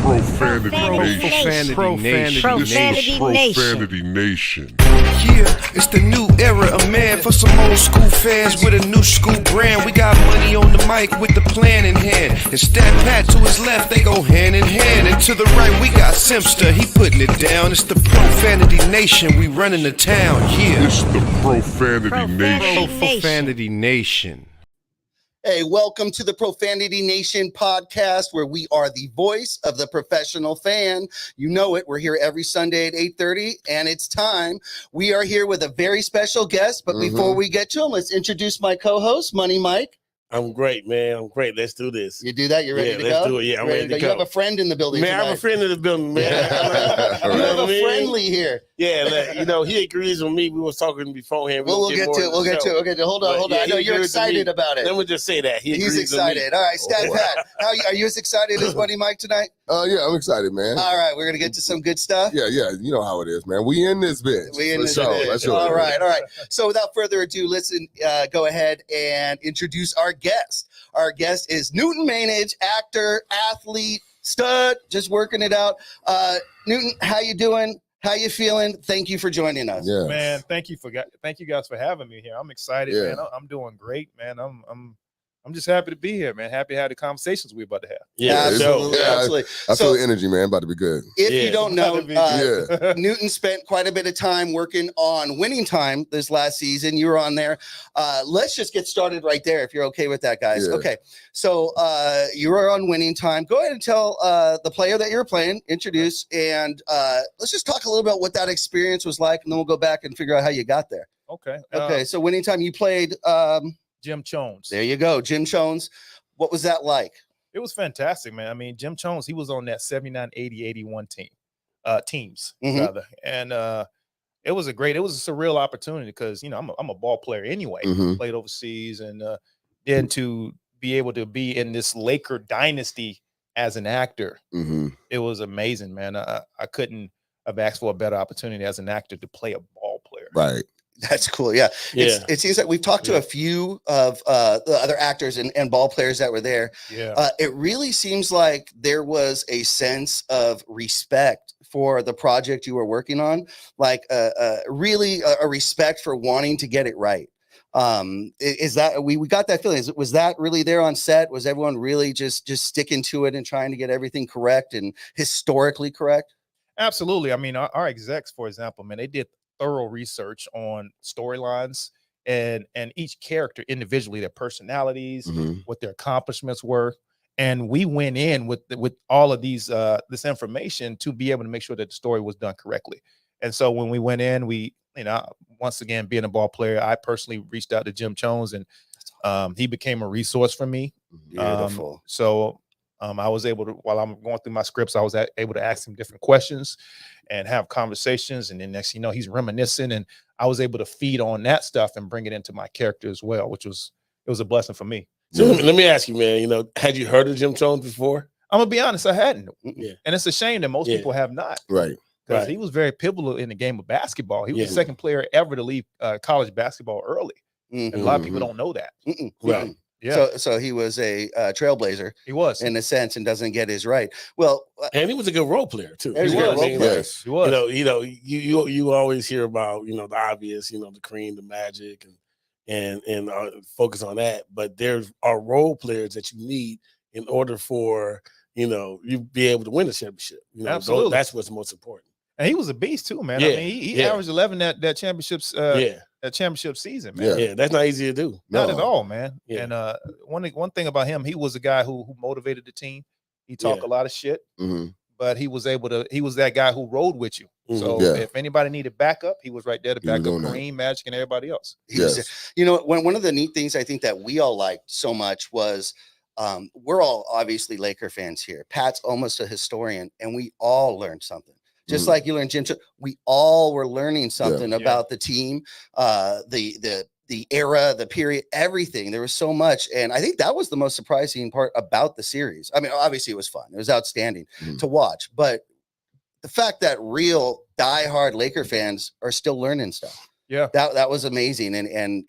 Profanity Nation. Yeah, it's the new era of man for some old school fans with a new school brand. We got money on the mic with the plan in hand. And Stat Pat to his left, they go hand in hand. And to the right, we got Simpster, he putting it down. It's the Profanity Nation, we running the town, yeah. It's the Profanity Nation. Hey, welcome to the Profanity Nation podcast, where we are the voice of the professional fan. You know it. We're here every Sunday at 8:30, and it's time. We are here with a very special guest, but before we get to him, let's introduce my co-host, Money Mike. I'm great, man. I'm great. Let's do this. You do that? You ready to go? Let's do it. Yeah, I'm ready to go. You have a friend in the building Man, tonight. I have a friend in the building, man. You have a friendly here. Yeah, he agrees with me. We was talking beforehand. We'll get to it. We'll get to it. Okay, hold on. Yeah, I know you're excited about it. Let me just say that. He's excited. All right, Stat Pat, are you as excited as Money Mike tonight? Yeah, I'm excited, man. All right, we're going to get to some good stuff. Yeah, you know how it is, man. We in this bitch. Let's show All right. So without further ado, let's go ahead and introduce our guest. Our guest is Newton Mayenge, actor, athlete, stud, just working it out. Newton, how you doing? How you feeling? Thank you for joining us. Yeah. Man, thank you guys for having me here. I'm excited, man. I'm doing great, man. I'm just happy to be here, man. Happy to have the conversations we're about to have. Yeah, absolutely. I feel the energy, man. About to be good. If you don't know, Newton spent quite a bit of time working on Winning Time this last season. You were on there. Let's just get started right there, if you're okay with that, guys. Yeah. Okay, so you were on Winning Time. Go ahead and tell the player that you're playing, introduce, and let's just talk a little about what that experience was like, and then we'll go back and figure out how you got there. Okay. So Winning Time, you played Jim Jones. There you go, Jim Jones. What was that like? It was fantastic, man. I mean, Jim Jones, he was on that 79, 80, 81 teams, rather. And it was a surreal opportunity because, I'm a ball player anyway, played overseas, and then to be able to be in this Laker dynasty as an actor, it was amazing, man. I couldn't have asked for a better opportunity as an actor to play a ball player. Right. That's cool. Yeah. It seems like we've talked to a few of the other actors and ball players that were there. Yeah. It really seems like there was a sense of respect for the project you were working on, like really a respect for wanting to get it right. Is that we got that feeling? Was that really there on set? Was everyone really just sticking to it and trying to get everything correct and historically correct? Absolutely. I mean, our execs, for example, man, they did thorough research on storylines and each character individually, their personalities, what their accomplishments were, and we went in with all of these this information to be able to make sure that the story was done correctly. And so when we went in, we once again, being a ball player, I personally reached out to Jim Jones, and he became a resource for me. Beautiful. I was able to, while I'm going through my scripts, I was able to ask him different questions and have conversations. And then next, he's reminiscing, and I was able to feed on that stuff and bring it into my character as well, it was a blessing for me. So let me ask you, man, had you heard of Jim Jones before? I'm gonna be honest, I hadn't. Yeah. And it's a shame that most people have not. Right. Because he was very pivotal in the game of basketball. He was the second player ever to leave college basketball early. And a lot of people don't know that. Right. Yeah. So he was a trailblazer. He was, in a sense, and doesn't get his right. Well, and he was a good role player too. He was. Yes. He was. You always hear about the obvious, the Kareem, the Magic, and focus on that. But there are role players that you need in order for you be able to win a championship. Absolutely, that's what's most important. And he was a beast too, man. Yeah. I mean, he averaged 11 that championships. That championship season, man. Yeah, that's not easy to do. Not at all, man. Yeah. And one thing about him, he was a guy who motivated the team. He talked a lot of shit, but he was that guy who rode with you. So if anybody needed backup, he was right there to back up Kareem, Magic, and everybody else. One of the neat things I think that we all liked so much was we're all obviously Laker fans here. Pat's almost a historian, and we all learned something. Just like you learned, Jim, we all were learning something about the team, the era, the period, everything. There was so much. And I think that was the most surprising part about the series. I mean, obviously it was fun. It was outstanding to watch. But the fact that real diehard Laker fans are still learning stuff. Yeah. That was amazing. And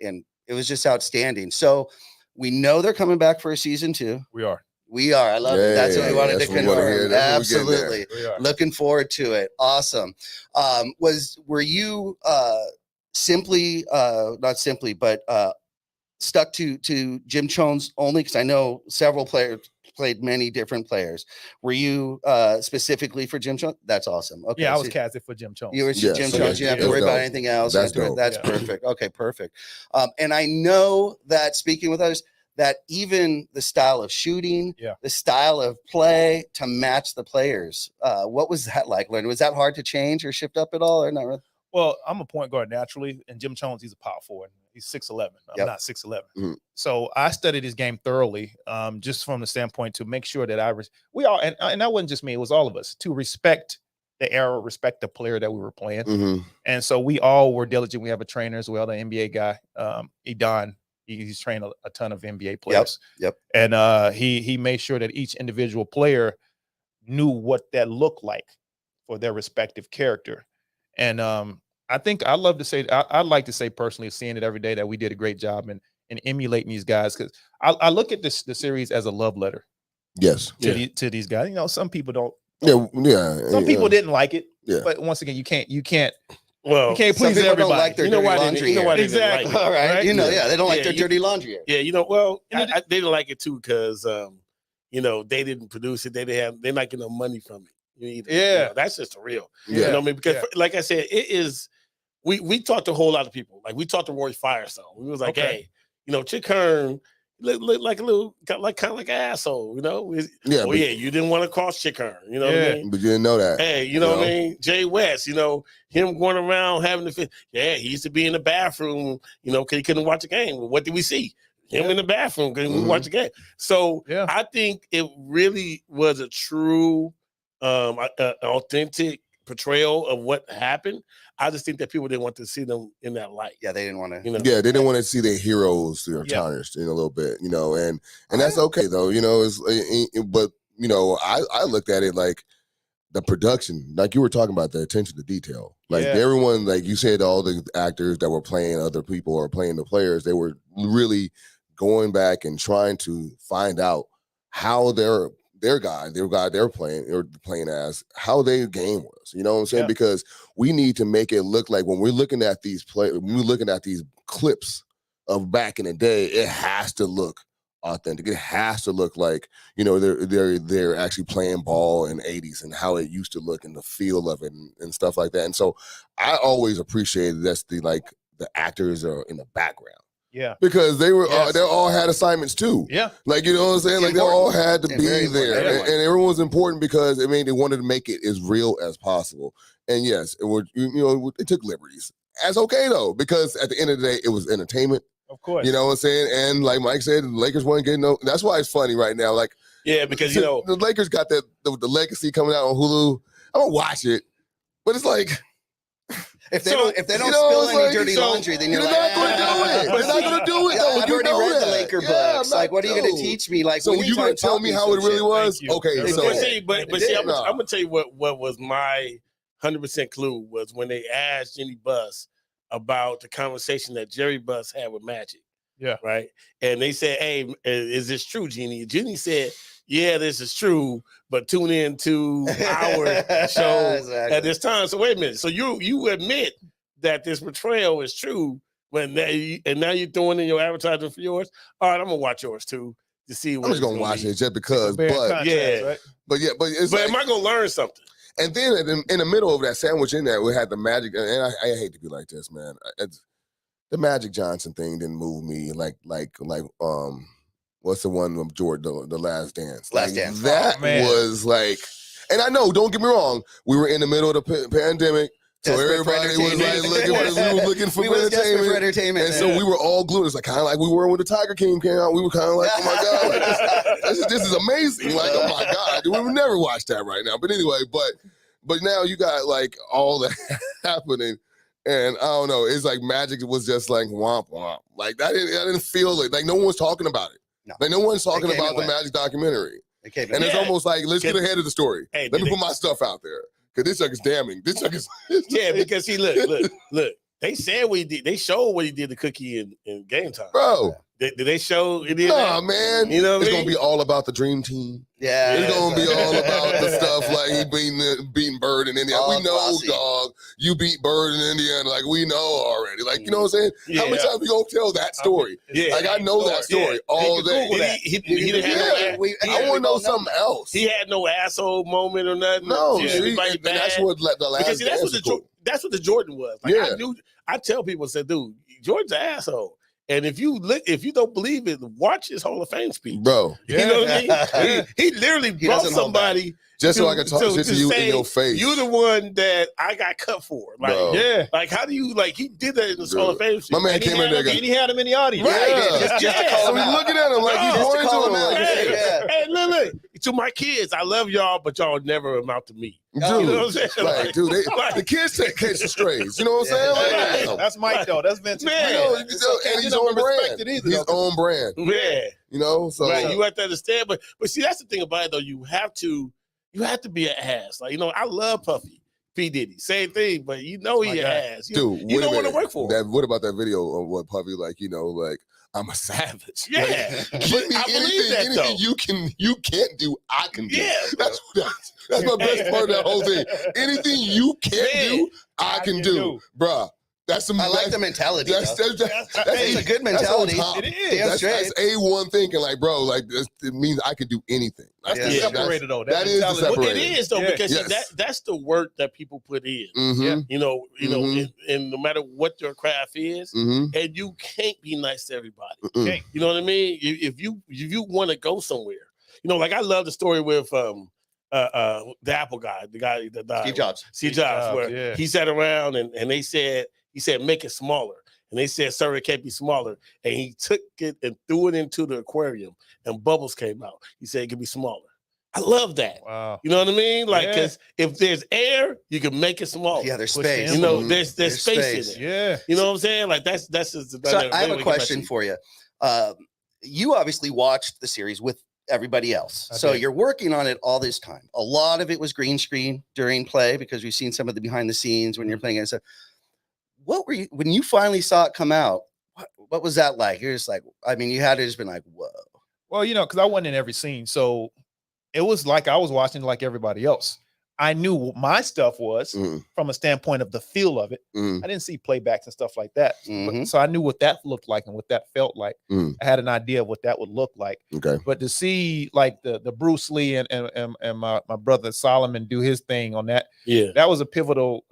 it was just outstanding. So we know they're coming back for a season 2. We are. We are. I love it. That's what we wanted to that's what we wanna hear. confirm. That's what we're getting Absolutely. We are. Looking forward to it. Awesome. Were you simply not simply, but stuck to Jim Jones only? Because I know several players played many different players. Were you specifically for Jim Jones? That's awesome. Okay. Yeah, I was so casted for Jim Jones. you were Yes, Jim okay. Jones. You didn't have to That's worry about dope. anything else. That's That's dope. That's Yeah. perfect. Okay, perfect. And I know that speaking with others, that even the style of shooting, the style of play to match the players. What was that like? Was that hard to change or shift up at all, or not really? Well, I'm a point guard naturally, and Jim Jones, he's a power forward. He's 6'11". I'm not 6'11". Mhm. So I studied his game thoroughly, just from the standpoint to make sure that and that wasn't just me, it was all of us, to respect the era, respect the player that we were playing. Mm-hmm. And so we all were diligent. We have a trainer as well, the NBA guy, Edon. He's trained a ton of NBA players. Yep. And he made sure that each individual player knew what that looked like for their respective character. And I think I'd like to say personally, seeing it every day, that we did a great job in emulating these guys, because I look at the series as a love letter. Yes. To these guys. You know, some people don't. Yeah. Some people didn't like it. Yeah. But once again, you can't. Well, You can't Some please people everybody. don't like their you know dirty why laundry. they didn't Exactly. like it. All right. Right? You know, they don't like Yeah, their dirty laundry. Yeah, they didn't like it too because they didn't produce it. They're not getting no money from it. Either. Yeah. That's just the real. Yeah. You know what I mean? Because like I said, it is. We talked to a whole lot of people. Like we talked to Roy Firestone. We was like, Okay. hey, Chick Hearn look like a little, kind of like an asshole. Yeah. You didn't want to cross Chick Hearn. You know what I mean? But you didn't know that. Hey, you know what I mean? Jay West, him going around having the fit. Yeah, he used to be in the bathroom, because he couldn't watch a game. Well, what did we see? Him in the bathroom because we watch the game. So I think it really was a true, authentic portrayal of what happened. I just think that people didn't want to see them in that light. Yeah, they didn't want to. Yeah, they didn't want to see their heroes or tarnished in a little bit, and that's okay though, but I looked at it like the production, like you were talking about, the attention to detail. Like everyone, like you said, all the actors that were playing other people or playing the players, they were really going back and trying to find out how their guy they're playing as, how their game was. You know what I'm saying? Because we need to make it look like when we're looking at these clips of back in the day, it has to look authentic. It has to look like, they're actually playing ball in the 80s and how it used to look and the feel of it and stuff like that. And so I always appreciated the actors are in the background. Yeah, because they were they all had assignments too. Yeah, like you know what I'm saying. Like they all had to be there, important. and everyone's important because they wanted to make it as real as possible. And yes, it would. It took liberties. That's okay though, because at the end of the day, it was entertainment. Of course, you know what I'm saying. And like Mike said, the Lakers weren't getting no. That's why it's funny right now. Like because the Lakers got the legacy coming out on Hulu. I'm gonna watch it, but it's like. If they don't spill any dirty laundry, then you're not going to do it. They're not going to do it, though. I've already read the Laker books. Like, what are you going to teach me? Like, so you going to tell me how it really was? Okay. I'm going to tell you what was my 100% clue was when they asked Jeannie Buss about the conversation that Jerry Buss had with Magic. Yeah. Right. And they said, "Hey, is this true, Jeannie?" Jeannie said, "Yeah, this is true, but tune in to our show at this time." So wait a minute. So you admit that this portrayal is true, now you're throwing in your advertising for yours. All right, I'm gonna watch yours too to see. I'm just gonna watch it just because. But right? but am I gonna learn something? And then in the middle of that sandwich in there, we had the Magic, and I hate to be like this, man. The Magic Johnson thing didn't move me like what's the one of Jordan, the Last Dance? Last Dance. That was like, and I know, don't get me wrong, we were in the middle of the pandemic, so everybody was like looking for entertainment. And so we were all glued. It's like kind of like we were when the Tiger King came out. We were kind of like, oh my God, this is amazing. Like, oh my God, we would never watch that right now. But anyway, but now you got like all that happening. And I don't know, it's like Magic was just like womp womp. Like I didn't feel it. Like no one's talking about it. No. Like no one's talking about the Magic documentary. And it's almost like, let's get ahead of the story. Let me put my stuff out there. Because this sucker's damning. This sucker's because see, look. They said what he did. They showed what he did to Cookie in Game Time. Bro. Did they show any of Nah, that? man. You know what it's I mean? gonna be all about the dream team. Yeah. It's gonna be all about the stuff like he beating Bird in Indiana. All We know, classy. dog. You beat Bird in Indiana. Like, we know already. Like, you know what I'm saying? How many Yeah. times we gonna tell that story? Yeah. Like, I know that story all day. Google that. He didn't have no, I want to know something else. he had no asshole moment or nothing. No, Yeah, see, everybody and bad. that's what the last Because see, that's dance what is cool. that's what the Jordan was. Like, Yeah. I tell people, said, dude, Jordan's an asshole. And if you don't believe it, watch his Hall of Fame speech. Bro, You know what I mean? He literally brought doesn't hold back. somebody just so I can talk shit to you say, in your face. You're the one that I got cut for. Like, Bro. Yeah. like how do you he did that in his Hall of Fame speech. My man And he came in had there. him- and he had him in the audience. Right. Yeah. Just to call So him we out. looking at him like No, he's just to pointing call to him him out. out. Hey, Yeah. hey, look, to my kids, I love y'all, but y'all never amount to me. Dude, You know what I'm saying? like, dude, the kids take catch the strays. You know what I'm saying? Like, Hey, damn. that's Mike though. That's Vince. Man. You know, And and he's don't on respect brand. it either, He's though. on brand. Yeah. You know, so Right, you have to understand, but see, that's the thing about it though. You have to be an ass. Like, I love Puffy, P Diddy, same thing, but he my an guy. ass. You dude, you wait a don't want to minute. work for him. What about that video of what Puffy like? I'm a savage. Yeah, Like, give me I believe that, anything you can't do, I can do. Yeah. That's my best part of that whole thing. Anything you can't Man, do, I can do, bruh. That's some. I like the mentality. That's though. It's a good that's on mentality. top. It is. Damn That's straight. A1 thinking, like, bro, like it means I could do anything. That's Yeah. the Separated though. That is the mentality- Well, separated. it is though, Yeah. because see, Yes. that's the work that people put in. Mm-hmm. You know, Mhm. and no matter what your craft is, Mm-hmm. and you can't be nice to everybody. Mm-mm. You know what I mean? If you want to go somewhere, like I love the story with the Apple guy, the guy that died, Steve Jobs. Steve Jobs, where yeah. he sat around and he said make it smaller, and they said, sir, it can't be smaller, and he took it and threw it into the aquarium, and bubbles came out. He said it can be smaller. I love that. Wow. You know what I mean? Like, Yeah. because if there's air, you can make it smaller. Yeah, there's Push the space. You know, Mhm. there's There's space space. in it. Yeah. You know what I'm saying? Like that's just. So I have a question for you. You obviously watched the series with everybody else. I So did. you're working on it all this time. A lot of it was green screen during play because we've seen some of the behind the scenes when you're playing it. So what were you when you finally saw it come out? What was that like? You're just like, I mean, you had to just been like, whoa. Well, because I wasn't in every scene, so it was like I was watching like everybody else. I knew what my stuff was Mhm. from a standpoint of the feel of it. Mhm. I didn't see playbacks and stuff like that, Mhm. so I knew what that looked like and what that felt like. Mhm. I had an idea of what that would look like. Okay. But to see like the Bruce Lee and my brother Solomon do his thing on that, Yeah. that was a pivotal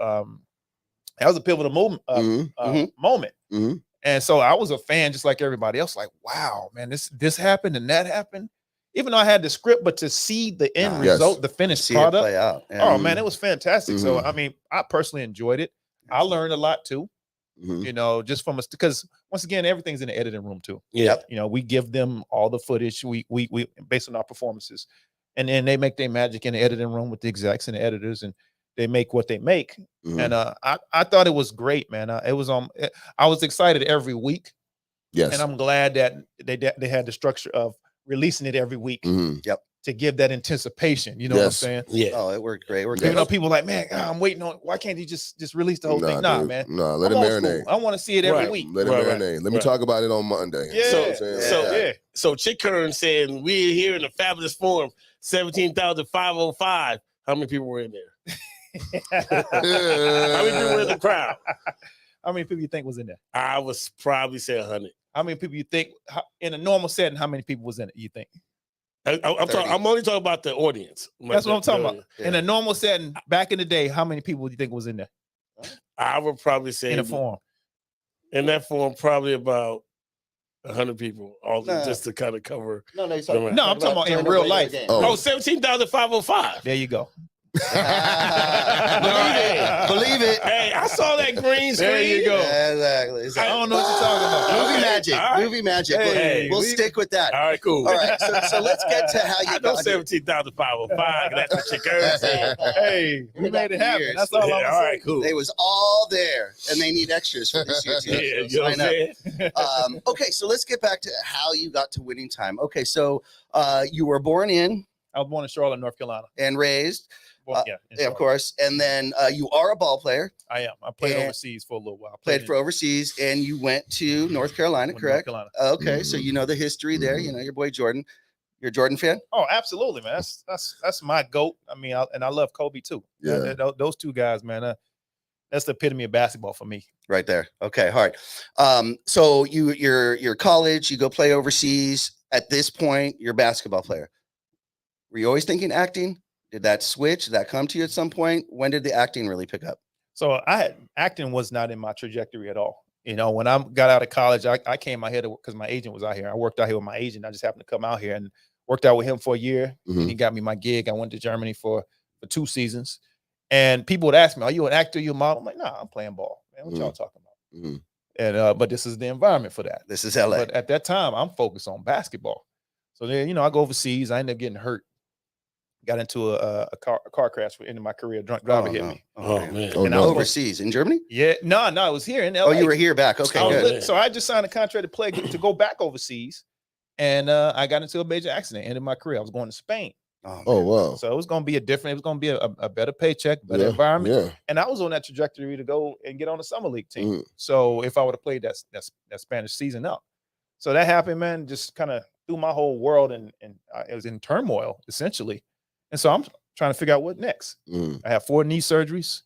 moment. Mhm. Moment. Mhm. And so I was a fan just like everybody else. Like, wow, man, this happened and that happened. Even though I had the script, but to see the end Nice. result, the finished See it product, play out. Yeah. oh man, it was fantastic. So Mhm. I mean, I personally enjoyed it. I learned a lot too. Mhm. Just from us, because once again, everything's in the editing room too. Yeah. We give them all the footage we based on our performances, and then they make their magic in the editing room with the execs and the editors, and they make what they make. Mhm. And I thought it was great, man. I was excited every week, Yes. and I'm glad that they had the structure of releasing it every week Mhm. to give that anticipation. You know what I'm Yes. saying? Yeah. Oh, it worked great. It worked Even great. though people are like, man, I'm waiting on. Why can't he just release the whole thing? Nah, dude. man. Nah, let I'm it old school. marinate. I want to see it every Right. week. Let it Right, marinate. Let me right. talk about it on Monday. Yeah. You know what I'm saying? So- Yeah. So Chick Kern said we're here in the fabulous forum, 17,505. How many people were in there? How many people were in the crowd? How many people you think was in there? I was probably say 100. How many people you think in a normal setting? How many people was in it? You think? I'm only talking about the audience. That's what I'm talking about. Yeah. In a normal setting, back in the day, how many people do you think was in there I would probably say in a forum? in that forum, probably about 100 people, all Nah. just to kind of cover. No, No, I'm talking about in during the real regular life. game. Oh. Oh, 17,505. There you go. Believe it. Hey, I saw that green screen. There you go. Yeah, exactly. I don't know what you're talking about. Movie magic. All right. Movie magic. Hey, we'll we- stick with that. All right, cool. All right. So let's get to how I you know got here. 17,505. That's what Chick Kern said. Hey, we made it happen. Years. That's all I'm Yeah, all right, cool. They was all there, and they need extras for this year too. Yeah, So you know what I'm sign saying? up. Okay, so let's get back to how you got to Winning Time. Okay, so you were born in I was born in Charlotte, North Carolina. and raised. Well, yeah, Yeah, of course. And then you are a ball player. I am. I played And- overseas for a little while. Played for overseas, and you went to North Carolina, correct? North Carolina. Okay, so you know the history there. You know your boy Jordan. You're a Jordan fan? Oh, absolutely, man. That's my goat. I mean, I love Kobe too. Yeah. Those two guys, man. That's the epitome of basketball for me. Right there. Okay, all right. So you're college. You go play overseas. At this point, you're a basketball player. Were you always thinking acting? Did that switch? Did that come to you at some point? When did the acting really pick up? So acting was not in my trajectory at all. You know, when I got out of college, I came out here because my agent was out here. I worked out here with my agent. I just happened to come out here and worked out with him for a year. And he got me my gig. I went to Germany for 2 seasons. And people would ask me, "Are you an actor? You a model?" I'm like, "Nah, I'm playing ball. Man, what y'all talking about?" And but this is the environment for that. This is LA. But at that time, I'm focused on basketball. So then, you know, I go overseas. I ended up getting hurt. Got into a car crash for the end of my career. Drunk driver hit me. Oh man. Oh, And no. Overseas in Germany? Yeah, no, it was here in LA. Oh, you were here back. Okay, I was good. so I just signed a contract to play to go back overseas, and I got into a major accident. Ended my career. I was going to Spain, Oh, wow. so it was going to be it was going to be a better paycheck, better environment, Yeah. and I was on that trajectory to go and get on the summer league team. So if I would have played that Spanish season up, so that happened, man. Just kind of threw my whole world, and it was in turmoil essentially, and so I'm trying to figure out what next. I had 4 knee surgeries,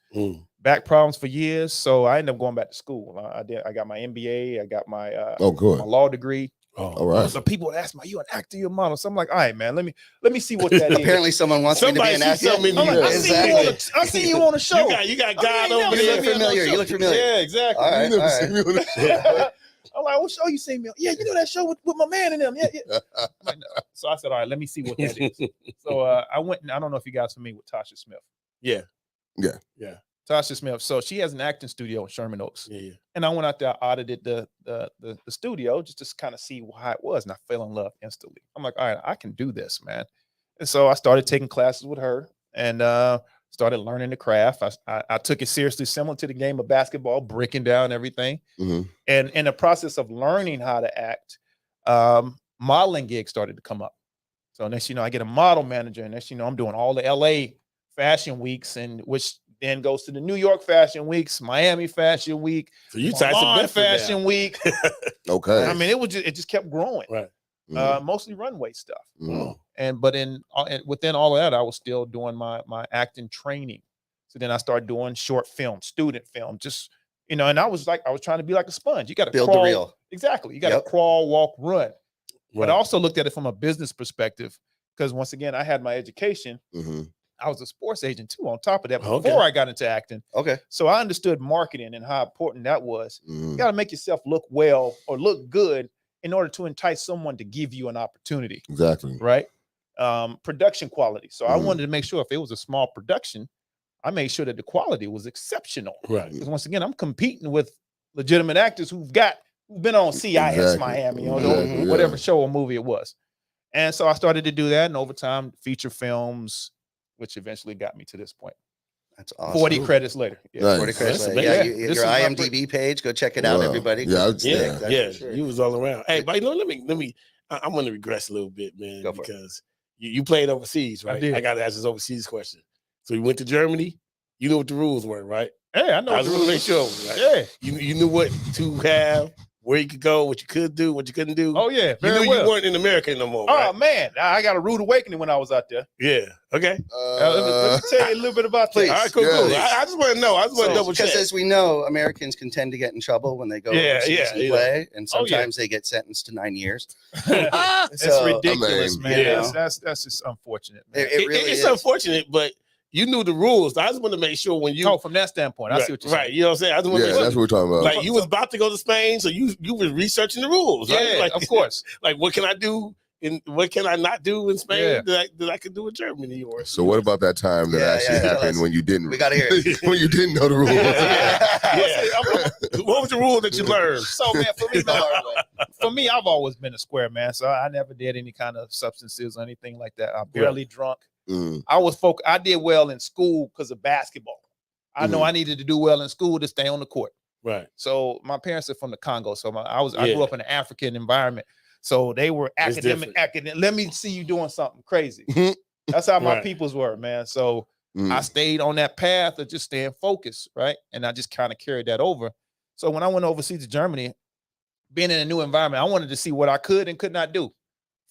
back problems for years. So I ended up going back to school. I got my MBA. I got my good. my law degree. All right. So people would ask me, "Are you an actor? You a model?" So I'm like, "All right, man. Let me see what that is." Apparently, someone wants me to be an Somebody sees actor. something in I'm you. like, Exactly. I see you on a show. You got I God mean, over you You there. look familiar. You look familiar. Yeah, exactly. All right. You never all seen right. me on the I'm like, "What show you seen me on?" "Yeah, you know that show with my man and them." Yeah. I'm like, "No." So I said, "All right, let me see what that is." So I went, and I don't know if you guys are familiar with Tasha Smith. Yeah. Yeah. Yeah. Tasha Smith. So she has an acting studio in Sherman Oaks. Yeah. And I went out there, audited the studio just to kind of see how it was, and I fell in love instantly. I'm like, all right, I can do this, man. And so I started taking classes with her and started learning the craft. I took it seriously, similar to the game of basketball, breaking down everything. And in the process of learning how to act, modeling gigs started to come up. So next, you know, I get a model manager, and next, you know, I'm doing all the LA fashion weeks, and which then goes to the New York Fashion Weeks, Miami Fashion Week, So you tied some Milan Bedford down. Fashion Week. Okay. I mean, it just kept growing. Right. Mostly runway stuff. Mhm. And within all of that, I was still doing my acting training. So then I started doing short film, student film, just, you know, and I was trying to be like a sponge. You got to Build the crawl. reel. Exactly. You got to Yep. crawl, walk, run. But Right. I also looked at it from a business perspective, because once again, I had my education. I was a sports agent too, on top of that, before Okay. I got into acting. Okay. So I understood marketing and how important that was. Mm-hmm. You got to make yourself look well or look good in order to entice someone to give you an opportunity, Exactly. right? Production quality. So I Mhm. wanted to make sure if it was a small production, I made sure that the quality was exceptional. Right. Because once again, I'm competing with legitimate actors who've been on CIS Exactly. Miami or Exactly, whatever yeah. show or movie it was. And so I started to do that, and over time, feature films, which eventually got me to this point. That's awesome. 40 credits later. Yeah. Nice. 40 credits That's later. amazing. Yeah, This your is my IMDb page. Go check it out, Wow. everybody. Yeah, Yeah, that's yeah, for sure. you was all around. Hey, but let me. I'm going to regress a little bit, man, Go for it. because you played overseas, right? did. I got to ask this overseas question. So you went to Germany. You knew what the rules were, right? Hey, I know. I just want to make sure. Right? Yeah. You knew what to have, where you could go, what you could do, what you couldn't do. Oh, yeah. you Very knew well. you weren't in America no more. Oh, Right? man. I got a rude awakening when I was out there. Yeah. Okay. Let me tell you a little bit about Please. that. All right. Cool. Yeah. Cool. I just want to know. I just want to double check. Because as we know, Americans can tend to get in trouble when they go Yeah, overseas yeah, and yeah. play, and Oh, yeah. sometimes they get sentenced to 9 years. It's So, ridiculous, I man. mean, yeah. That's just unfortunate, man. It really it's is. unfortunate, but you knew the rules. I just want to make sure when you Oh, from that standpoint, I see what you're right. saying. You know what I'm saying? I just want to Yeah, make that's sure. what we're talking about. Like you was about to go to Spain, so you was researching the rules, right? Yeah, Like, of course. Like what can I do and what can I not do in Spain Yeah. that I could do in Germany? Or So what about that time that Yeah, actually yeah, tell happened us. when you didn't We gotta hear it. when you didn't know the rules? What was the rule that you learned? So, man, for me, I've always been a square man. So I never did any kind of substances or anything like that. I'm barely drunk. Mm, I did well in school because of basketball. I know I needed to do well in school to stay on the court. Right. So my parents are from the Congo. So I Yeah. grew up in an African environment. So they were It's academic. Let me see you doing something crazy. Mhm. That's how my Right. peoples were, man. So I stayed on that path of just staying focused, right? And I just kind of carried that over. So when I went overseas to Germany, being in a new environment, I wanted to see what I could and could not do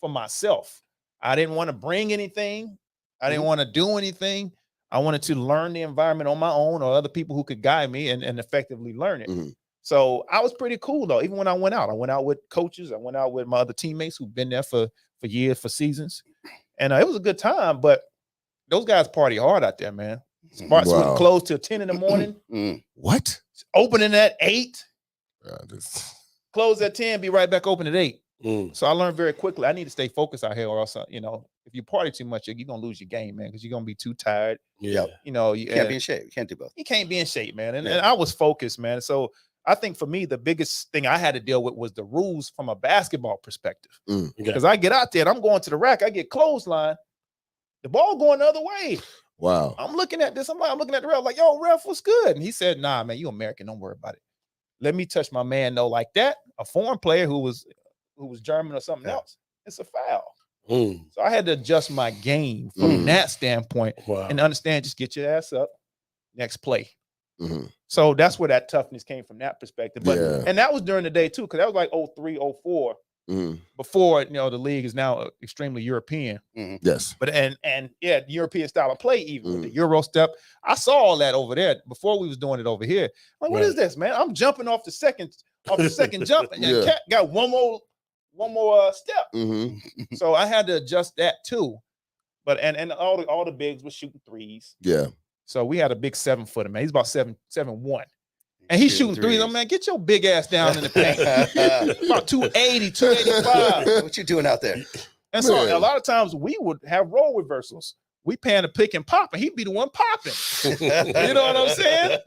for myself. I didn't want to bring anything. I didn't want to do anything. I wanted to learn the environment on my own or other people who could guide me and effectively learn it. So I was pretty cool though. Even when I went out with coaches. I went out with my other teammates who've been there for years, for seasons. And it was a good time, but those guys party hard out there, man. Spots would close till 10 in the morning. What? Opening at 8. Close at 10, be right back open at 8. So I learned very quickly. I need to stay focused out here, or else, if you party too much, you're gonna lose your game, man, because you're gonna be too tired. Yeah. You can't be in shape. You can't do both. You can't be in shape, man. And I was focused, man. So I think for me, the biggest thing I had to deal with was the rules from a basketball perspective. Because I get out there and I'm going to the rack, I get clothesline, the ball going the other way. Wow. I'm looking at this. I'm looking at the ref, like, yo, ref, what's good? And he said, nah, man, you American, don't worry about it. Let me touch my man, though, like that. A foreign player who was German or something else. It's a foul. So I had to adjust my game from that standpoint and understand, just get your ass up, next play. So that's where that toughness came from, that perspective. But and that was during the day too, because that was like 03, 04. Before the league is now extremely European. Yes. But and the European style of play, even with the Euro step. I saw all that over there before we was doing it over here. Like, what is this, man? I'm jumping off the second jump, and Cat got one more step. So I had to adjust that too. But and all the bigs were shooting threes. Yeah. So we had a big 7-footer, man. He's about 7'1". And he's shooting threes. I'm man, get your big ass down in the paint. About 280, 285. What you doing out there? And so a lot of times we would have role reversals. We pan to pick and pop, and he'd be the one popping. You know what I'm saying?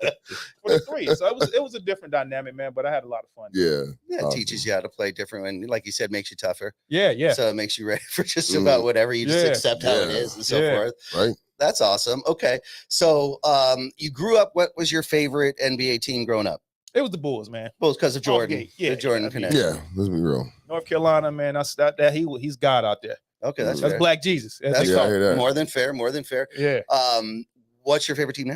For the three. So it was a different dynamic, man, but I had a lot of fun. Yeah, it teaches you how to play different, and like you said, makes you tougher. Yeah. So it makes you ready for just about whatever. You just accept how it is and so forth. Right. That's awesome. Okay. So you grew up, what was your favorite NBA team growing up? It was the Bulls, man. Bulls because of Jordan. The Jordan connection. Yeah, let's be real. North Carolina, man. He's God out there. Okay, that's Black Jesus. That's I hear that. more than fair. More than fair. Yeah. What's your favorite team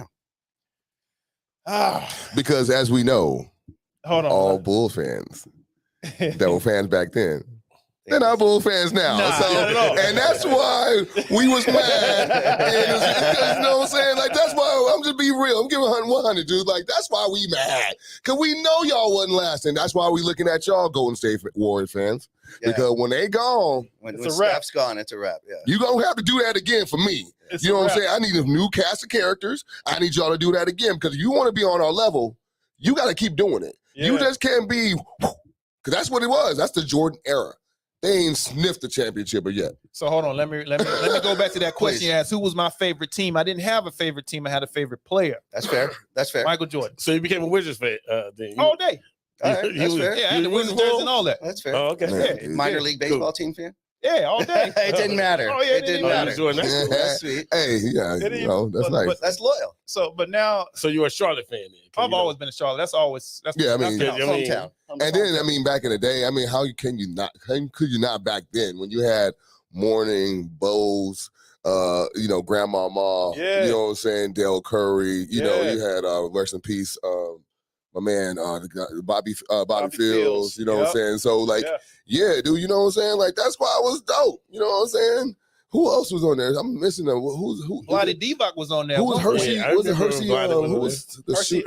now? Because as we know, all Bull fans that were fans back then, they're not Bull fans now. And that's why we was mad. And you know what I'm saying? Like, that's why I'm just being real. I'm giving 100, dude. Like, that's why we mad. Because we know y'all wasn't lasting. That's why we looking at y'all Golden State Warriors fans. Yeah. Because when they gone, when Steph's gone, it's a wrap. Yeah. You gonna have to do that again for me. You know what I'm saying? I need a new cast of characters. I need y'all to do that again. Because if you want to be on our level, you got to keep doing it. Yeah. You just can't be, because that's what it was. That's the Jordan era. They ain't sniffed the championship yet. So hold on, let me go back to that question you asked. Who was my favorite team? I didn't have a favorite team. I had a favorite player. That's fair. That's fair. Michael Jordan. So you became a Wizards fan then? All day. All right, that's fair. Yeah, I had the Wizards jersey and all that. That's fair. Oh, okay. Yeah. Minor league baseball team fan? Yeah, all day. It didn't matter. Oh, yeah, it didn't matter. That's sweet. Hey, yeah, that's nice. But that's loyal. But now, so you're a Charlotte fan then? I've always been a Charlotte. That's hometown. And then, back in the day, how could you not back then when you had Mourning, Bowes, Grandma Ma, you know what I'm saying, Dale Curry, you had rest in peace, my man, Bobby Fields, you know what I'm saying? So, dude, you know what I'm saying? Like, that's why I was dope. You know what I'm saying? Who else was on there? I'm missing them. Who? Bloody Divac was on there. Who was Hershey? Was it Hershey? Who was Hershey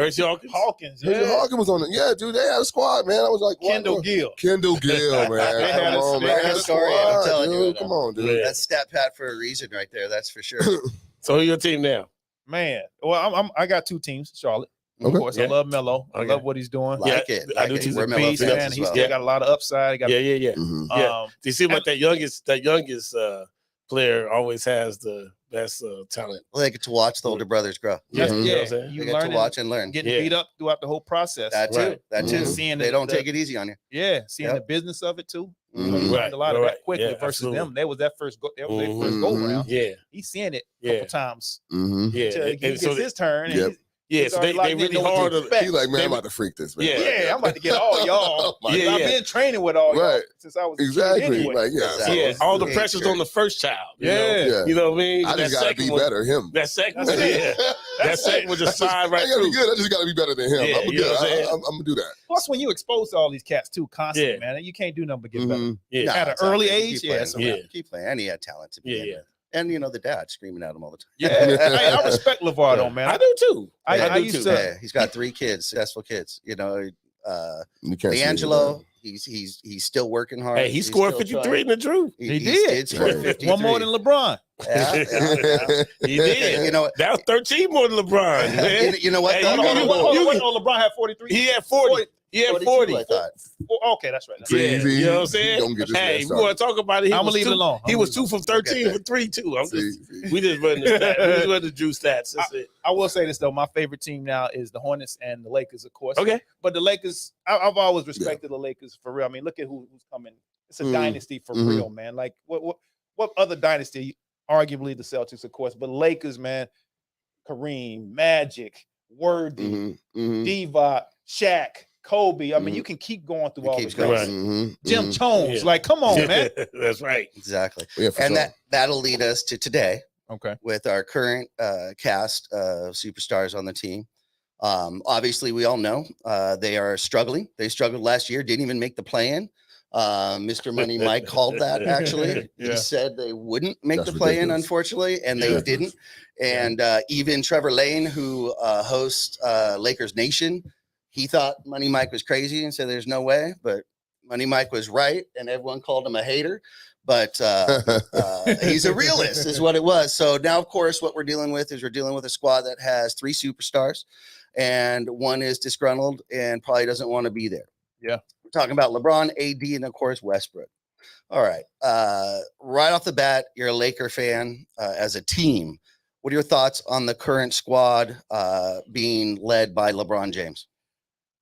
Hawkins? Hershey Hawkins was on it. Yeah, dude, they had a squad, man. I was like, Kendall Gill, man. Come on, man. I'm telling you, come on, dude. That's stat pat for a reason, right there. That's for sure. So who's your team now? Man, well, I got two teams. Charlotte. Of course, I love Melo. I love what he's doing. I do too. He's a beast, man. He's still got a lot of upside. Yeah. Do you see like that youngest player always has the best talent? Well, they get to watch the older brothers grow. You get to watch and learn. Getting beat up throughout the whole process. That too. That too. Seeing they don't take it easy on you. Yeah, seeing the business of it too. Right. A lot of that quickly versus them. They was that first go. That was their first go round. Yeah, he's seeing it a couple times. Yeah, Until he gets his turn. And Yeah, He's so already they locked in, really know what to hard on expect. He like, man, They- I'm about to freak this, man. Yeah. Like, Yeah, I'm about to get all y'all. Oh my Yeah, God. I've been training with all y'all Right. since I was a kid Exactly. anyway. Like, yeah. Exactly. Yeah, all the Yeah, pressure's sure. on the first child. You know? Yeah. Yeah. You know what I mean? I just That gotta be second one- better him. That second That's one, it. yeah. That second one just slide right I gotta through. be good. I just gotta be better than him. Yeah, I'm you know good. what I'm saying? I'm gonna do that. Plus, when you expose to all these cats too constantly, Yeah. man, you can't do nothing but get better. Mhm. Yeah. Nah, At an exactly. early Keep age, playing. yeah, it's a Yeah. wrap. Keep playing. And he had talent to begin Yeah. with. And the dad screaming at him all the time. Yeah, hey, I respect LeVar though, man. I do too. I do used too. to- Yeah, he's got 3 kids, successful kids. You can't see D'Angelo, he's still working hard. Hey, he He's scored still 53 trying. in the truth. He did. score Right. 53. One more than LeBron. Yeah. He did. You know, That was 13 more than LeBron, man. you know what? Hey, though? LeBron had 43. He had 40. He had 42, 40. I thought. Okay, that's right. See, Yeah, see, you know what I'm saying? Don't get this Hey, man we started. want to talk about it. I'ma leave it alone. He I'ma was leave 2 from 13 for 3 too. See. We just run the stats. We just run the Drew stats. That's it. I will say this though, my favorite team now is the Hornets and the Lakers, of course. Okay. But the Lakers, I've always respected the Lakers for real. I mean, look at who's coming. It's a dynasty for Mhm. real, man. Like what other dynasty? Arguably the Celtics, of course, but Lakers, man. Kareem, Magic, Worthy, Mhm, mhm, Divac, Shaq, Kobe. I mean, Mhm. you can keep going through It all keeps the going. guys. mhm, Jim mhm. Jones, Yeah. like, come on, man. That's right. Exactly. Yeah, for And sure. that'll lead us to today Okay. with our current cast of superstars on the team. Obviously, we all know they are struggling. They struggled last year, didn't even make the play-in. Mr. Money Mike called that, actually. Yeah. He said they wouldn't make That's the play-in, ridiculous. unfortunately, and they Yeah. didn't. And even Trevor Lane, who hosts Lakers Nation, he thought Money Mike was crazy and said there's no way. But Money Mike was right, and everyone called him a hater. But he's a realist, is what it was. So now, of course, what we're dealing with is a squad that has 3 superstars, and one is disgruntled and probably doesn't want to be there. Yeah. We're talking about LeBron, AD, and of course Westbrook. All right. Right off the bat, you're a Laker fan as a team. What are your thoughts on the current squad being led by LeBron James?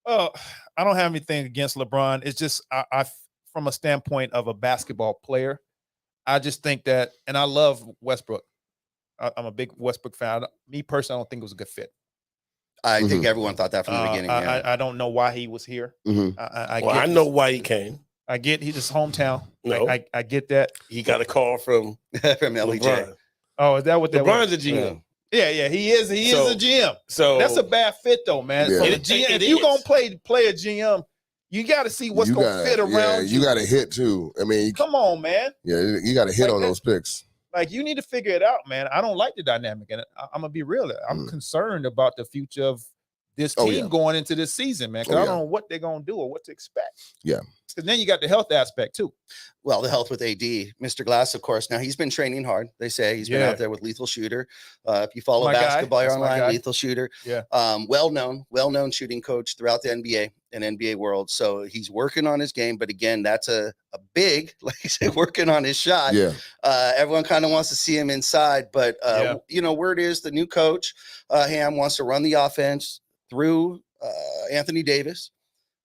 Oh, I don't have anything against LeBron. It's just I from a standpoint of a basketball player, I just think that, and I love Westbrook. I'm a big Westbrook fan. Me personally, I don't think it was a good fit. I think everyone thought that from the beginning. Yeah. I don't know why he was here. Mhm. I know why he came. I get he's his hometown. No. I get that. He got a call from From LBJ. LeBron. Oh, is that what that was? LeBron's a GM. Yeah, he is. He So- is a GM. So That's a bad fit though, man. Yeah. For the It- GM, it if you're gonna is. play a GM, you got to see what's You gonna gotta- fit around you got to hit too. I mean, Come on, man. you got to hit Like on that- those picks. Like you need to figure it out, man. I don't like the dynamic, and I'm gonna be real. I'm concerned about the future of this Oh, team yeah. going into this season, man. Because Oh, I yeah. don't know what they're gonna do or what to expect. Yeah. Because then you got the health aspect too. Well, the health with AD, Mr. Glass, of course. Now he's been training hard. They say he's been Yeah. out there with Lethal Shooter. If you follow My guy. basketball, you're That's my online. guy. Lethal Shooter. Yeah. Well known shooting coach throughout the NBA and NBA world. So he's working on his game. But again, that's a big, like I said, working on his shot. Yeah. Everyone kind of wants to see him inside, but Yeah. word is the new coach, Ham, wants to run the offense through Anthony Davis.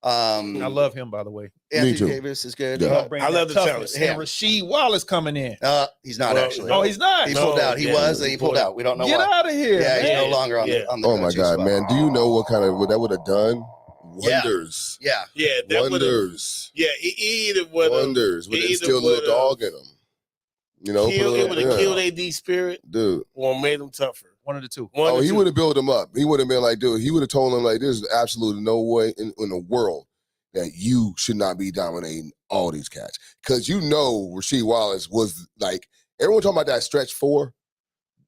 I love him, by the way. Anthony too. Davis is good. Yeah. Gonna bring I that love the toughness. talent. And Rasheed Wallace coming in. He's not Well, actually. Oh, he's not. He No, pulled out. He yeah. was, and he pulled out. We don't know Get why. out of here. Yeah, he's man. no longer on Yeah. the Oh my coaching God, spot. man! Do you know what that would have done? Yeah. Wonders, Yeah, yeah, that would have. wonders, Yeah, he either would have wonders. With he either still a little would've dog in him. You know, put a killed. It little- would have yeah. killed AD spirit dude. or made him tougher. One of the two. One Oh, or he two. would have built him up. He would have been like, dude, he would have told him like, there's absolutely no way in the world that you should not be dominating all these cats. Because you know Rasheed Wallace was like, everyone talking about that stretch 4.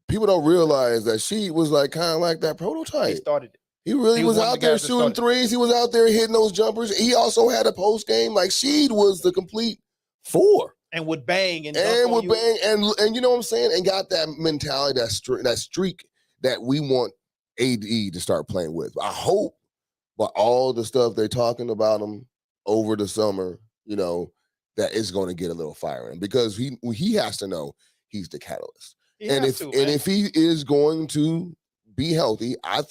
People don't realize that she was like kind of like that He prototype. started it. He really He was was one of out the there guys that shooting started. threes. He was out there hitting those jumpers. He also had a post game. Like Sheed was the complete 4. And would bang and dunk And on would you. bang and you know what I'm saying? And got that mentality, that streak that we want AD to start playing with. I hope by all the stuff they're talking about him over the summer, you know, that it's going to get a little fire in because he has to know he's the catalyst. He And has to, man. if he is going to be healthy, I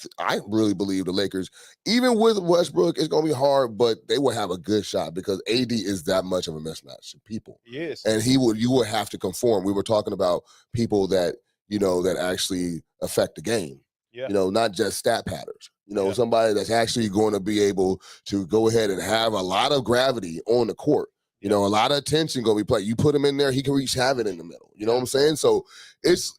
really believe the Lakers, even with Westbrook, it's going to be hard, but they will have a good shot because AD is that much of a mismatch to people. Yes. And you would have to conform. We were talking about people that, you know, that actually affect the game. Yeah. You know, not just stat patterns. You know, Yeah. somebody that's actually going to be able to go ahead and have a lot of gravity on the court. You know, a lot of attention going to be played. You put him in there, he can reach have it in the middle. You know what I'm saying? So it's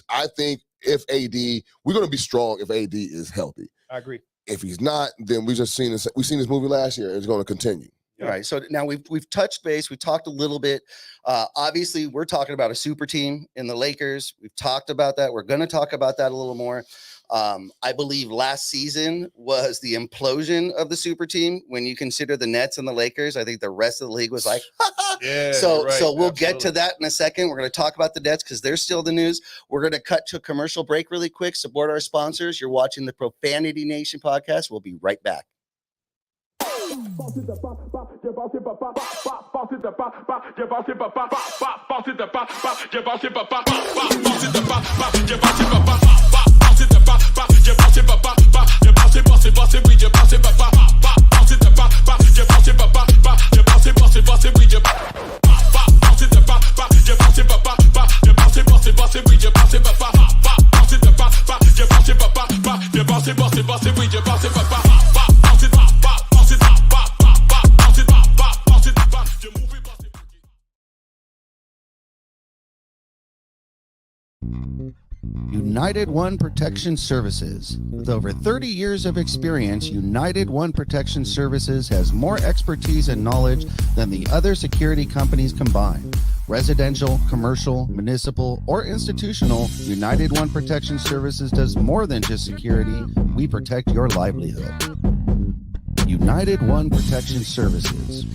I think if AD, we're going to be strong if AD is healthy. I agree. If he's not, then we've seen this movie last year. It's going to continue. All right. So now we've touched base. We talked a little bit. Obviously, we're talking about a super team in the Lakers. We've talked about that. We're going to talk about that a little more. I believe last season was the implosion of the super team. When you consider the Nets and the Lakers, I think the rest of the league was like, Yeah. so right. we'll Absolutely. get to that in a second. We're going to talk about the Nets because they're still the news. We're going to cut to a commercial break really quick. Support our sponsors. You're watching the Profanity Nation podcast. We'll be right back. United One Protection Services. With over 30 years of experience, United One Protection Services has more expertise and knowledge than the other security companies combined. Residential, commercial, municipal, or institutional, United One Protection Services does more than just security. We protect your livelihood. United One Protection Services.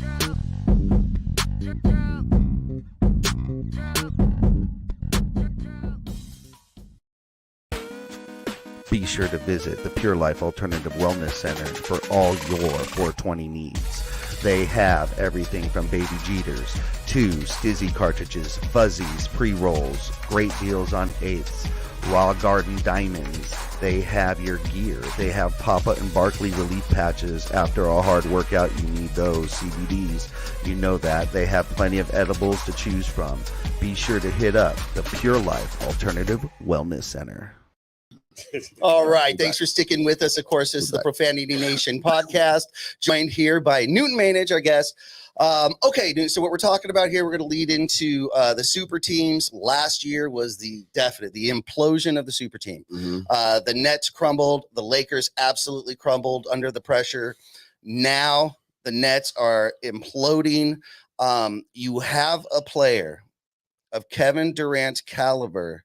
Be sure to visit the Pure Life Alternative Wellness Center for all your 420 needs. They have everything from Baby Jeters to Stizzy cartridges, fuzzies, pre-rolls, great deals on eighths, Raw Garden Diamonds. They have your gear. They have Papa and Barkley relief patches. After a hard workout, you need those. CBDs, you know that. They have plenty of edibles to choose from. Be sure to hit up the Pure Life Alternative Wellness Center. All right. Thanks for sticking with us. Of course, this is the Profanity Nation podcast, joined here by Newton Mayenge, our guest. Okay, Newton, so what we're talking about here, we're going to lead into the super teams. Last year was the implosion of the super team. The Nets crumbled. The Lakers absolutely crumbled under the pressure. Now the Nets are imploding. You have a player of Kevin Durant's caliber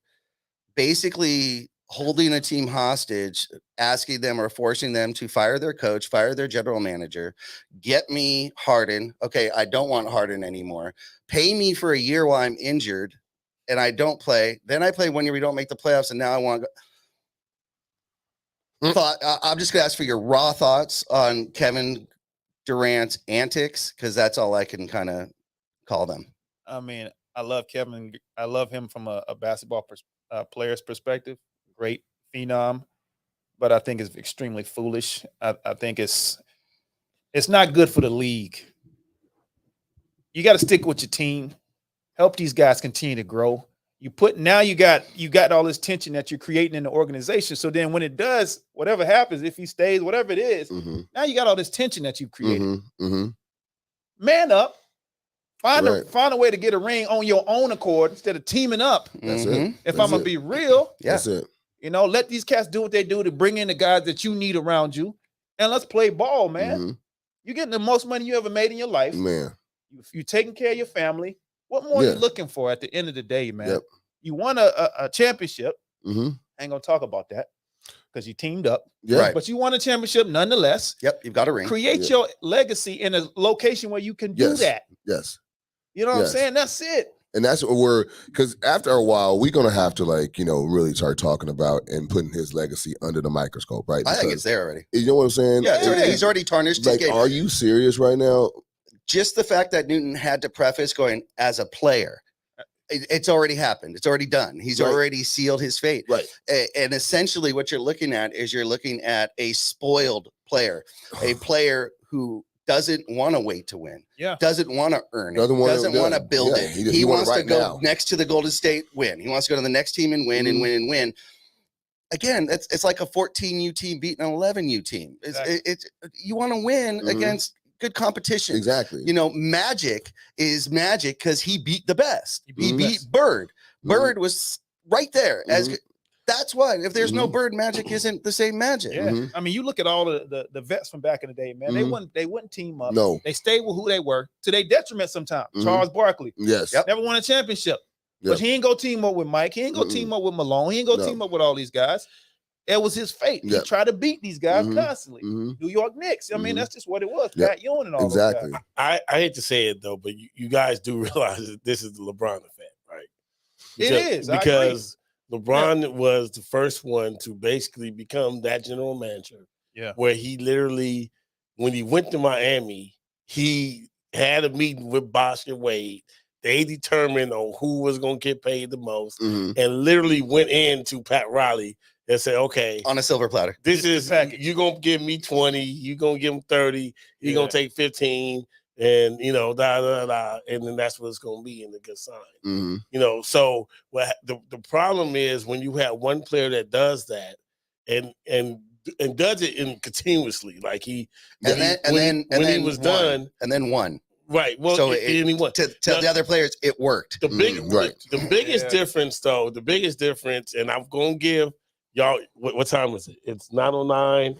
basically holding a team hostage, asking them or forcing them to fire their coach, fire their general manager, get me Harden. Okay, I don't want Harden anymore. Pay me for a year while I'm injured and I don't play. Then I play 1 year, we don't make the playoffs, and now I want to go. I'm just going to ask for your raw thoughts on Kevin Durant's antics, because that's all I can kind of call them. I mean, I love Kevin. I love him from a basketball player's perspective. Great phenom, but I think it's extremely foolish. I think it's not good for the league. You got to stick with your team. Help these guys continue to grow. You got all this tension that you're creating in the organization. So then when it does, whatever happens, if he stays, whatever it is, now you got all this tension that you've created. Man up. Find a way to get a ring on your own accord instead of teaming up. That's it. If I'm gonna be real, That's it. You know, let these cats do what they do to bring in the guys that you need around you, and let's play ball, man. You're getting the most money you ever made in your life, man. You're taking care of your family. What more are you looking for at the end of the day, man? You won a championship. Ain't gonna talk about that because you teamed up. But you won a championship nonetheless. You've got a ring. Create your legacy in a location where you can do that. You know what I'm saying? That's it. And that's what because after a while, we're going to have to really start talking about and putting his legacy under the microscope, right? I think it's there already. You know what I'm saying? Yeah, he's already tarnished his game. Are you serious right now? Just the fact that Newton had to preface going as a player, it's already happened. It's already done. He's already sealed his fate. Right. And essentially what you're looking at is you're looking at a spoiled player, a player who doesn't want to wait to win. Doesn't want to earn it. Doesn't want to build it. He wants to go next to the Golden State win. He wants to go to the next team and win and win and win. again, it's like a 14U team beating an 11U team. It's you want to win against good competition. Exactly. You know, Magic is Magic because he beat the best. He Mhm. beat Bird. Bird was right there. As that's why. If there's no Bird, Magic isn't the same Magic. Yeah, I mean, you look at all the vets from back in the day, man. They wouldn't team up. No. They stayed with who they were to their detriment. Sometimes Charles Barkley, Yes. never won a championship, but he ain't go team up with Mike. He ain't go team up with Malone. He ain't go team up with all these guys. It was his fate. He tried to beat these guys constantly. New York Knicks. I mean, that's just what it was. Pat Ewing and all exactly. those guys. I hate to say it though, but you guys do realize that this is the LeBron effect, right? It is because LeBron was the first one to basically become that general manager. Yeah, where he literally, when he went to Miami, he had a meeting with Bosh and Wade. They determined on who was going to get paid the most, and literally went into Pat Riley and said, okay, on a silver platter. This is you're gonna give me 20, you're gonna give him 30, you're gonna take 15, and you know, and then that's what it's gonna be in the good sign. You know, so what the problem is when you have one player that does that and does it continuously, like he was done and then won. Right. Well, so he won. To the other players, it worked. The biggest difference, though, and I'm gonna give y'all, what time is it? It's 9:09,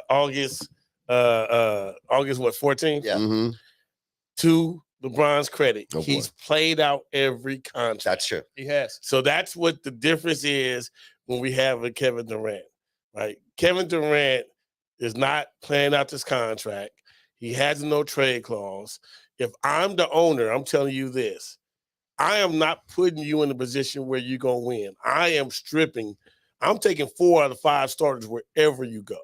August what, 14th? Yeah. To LeBron's credit, he's played out every contract. That's true. He has. So that's what the difference is when we have a Kevin Durant, right? Kevin Durant is not playing out this contract. He has no trade clause. If I'm the owner, I'm telling you this, I am not putting you in a position where you're going to win. I am stripping. I'm taking 4 out of 5 starters wherever you go.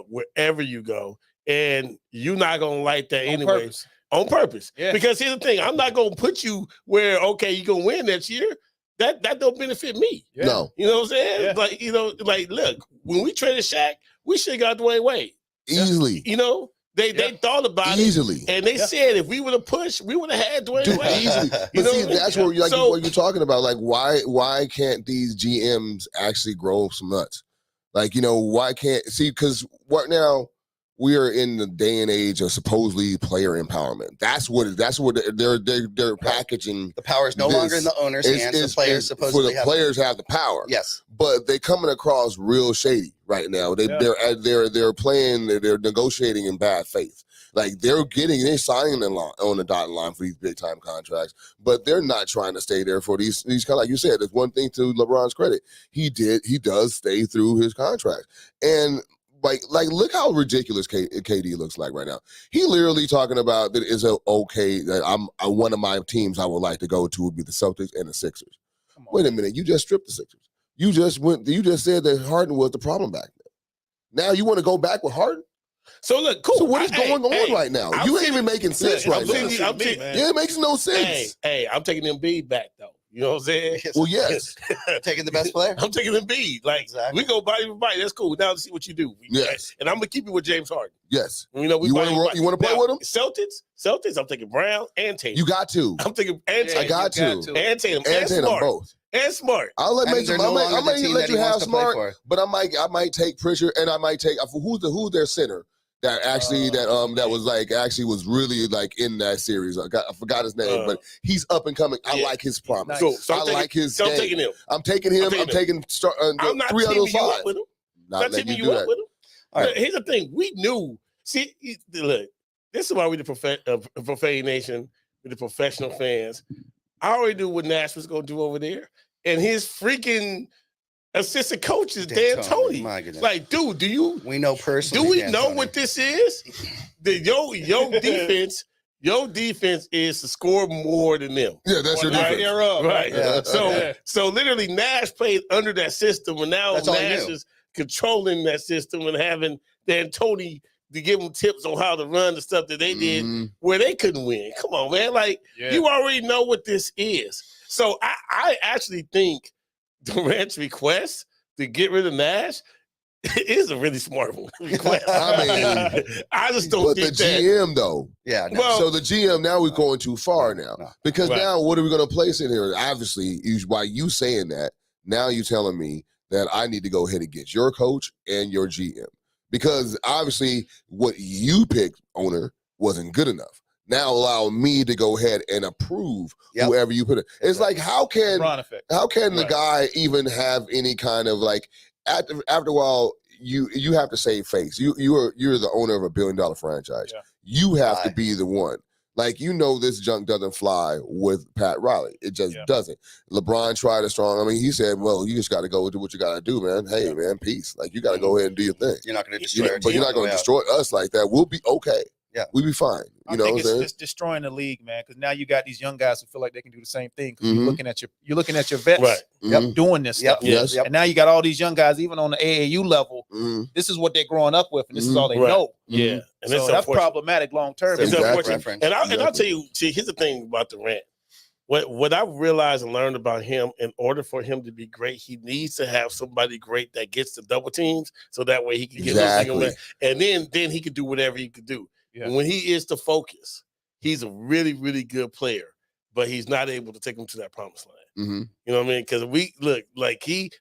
Wherever you go. And you're not going to like that anyway. On purpose. Yeah. Because here's the thing. I'm not going to put you where, okay, you're going to win next year. That don't benefit me. Yeah. No. You know what I'm saying? Yeah. Like, you know, like, look, when we traded Shaq, we should have got Dwayne Wade. Easily. You know? They thought about easily. And they said if we would have pushed, we would have had Dwayne Wade. Easily. But see, that's what you're talking about. Like, why can't these GMs actually grow some nuts? Like, you know, why can't because right now we are in the day and age of supposedly player empowerment. That's what they're packaging. The power is no longer in the owner's hands. The players supposedly have the power. Yes, but they coming across real shady right now. They're playing. They're negotiating in bad faith. Like they're signing on the dotted line for these big time contracts, but they're not trying to stay there for these kind of, like you said. There's one thing to LeBron's credit. He does stay through his contract. And like look how ridiculous KD looks like right now. He literally talking about that it's okay that one of my teams I would like to go to would be the Celtics and the Sixers. Wait a minute, you just stripped the Sixers. You just said that Harden was the problem back then. Now you want to go back with Harden? So look, cool. So what is going on right now? You ain't even making sense right now. It makes no sense. Hey, I'm taking Embiid back though. You know what I'm saying? Well, yes. Taking the best player. I'm taking Embiid. Like we go body for body. That's cool. Now let's see what you do. Yes. And I'm gonna keep you with James Harden. Yes. You know, you want to play with him? Celtics. I'm taking Brown and Tatum. You got to. I'm taking and Tatum. I got to. And Tatum. And Tatum Smart. both. And Smart. I might let you have Smart, but I might take Pritchard, and I might take who's their center that actually was really like in that series. I forgot his name, but he's up and coming. I like his promise. Nice. So I like his game. I'm taking him. I'm taking him. I'm taking 3 out of 5. Not letting you do that. With him. All right. Here's the thing. We knew. See, look, this is why we the Profane Nation, with the professional fans. I already knew what Nash was going to do over there. And his freaking assistant coach is Dan Tony. My goodness. Like, dude, we know personally. Do we know what this is? Your defense is to score more than them. Yeah, that's your defense. Right. Yeah. So literally Nash played under that system, and now Nash is controlling that system and having Dan Tony to give them tips on how to run the stuff that they did where they couldn't win. Come on, man. Like, you already know what this is. So I actually think Durant's request to get rid of Nash is a really smart request. I mean, I just don't think the GM, though. Yeah. No. Well, so the GM, now we're going too far now. Because now what are we going to place in here? Obviously, by you saying that, now you're telling me that I need to go ahead and get your coach and your GM. Because obviously what you picked, owner, wasn't good enough. Now allow me to go ahead and approve whoever you put it. It's like, how can Lebron Effect. the guy even have any kind of like, after a while, you have to save face. You're the owner of $1 billion franchise. Yeah. You have to be the one. Like, this junk doesn't fly with Pat Riley. It just doesn't. LeBron tried it strong. I mean, he said, well, you just got to go do what you got to do, man. Hey, man, peace. Like, you got to go ahead and do your thing. You're not going to destroy our But you're not going to destroy us like that. We'll be okay. Yeah. We'll be fine. I think it's destroying the league, man, because now you got these young guys who feel like they can do the same thing. Because you're looking at your vets doing this stuff. Yes. And now you got all these young guys, even on the AAU level. This is what they're growing up with, and this is all they know. Yeah. And so that's problematic long term. It's unfortunate. And I'll tell you, see, here's the thing about Durant. What I realized and learned about him, in order for him to be great, he needs to have somebody great that gets the double teams, so that way he can get those single men, and then he can do whatever he could do. Yeah. When he is the focus, he's a really, really good player, but he's not able to take him to that promised land. You know what I mean? Because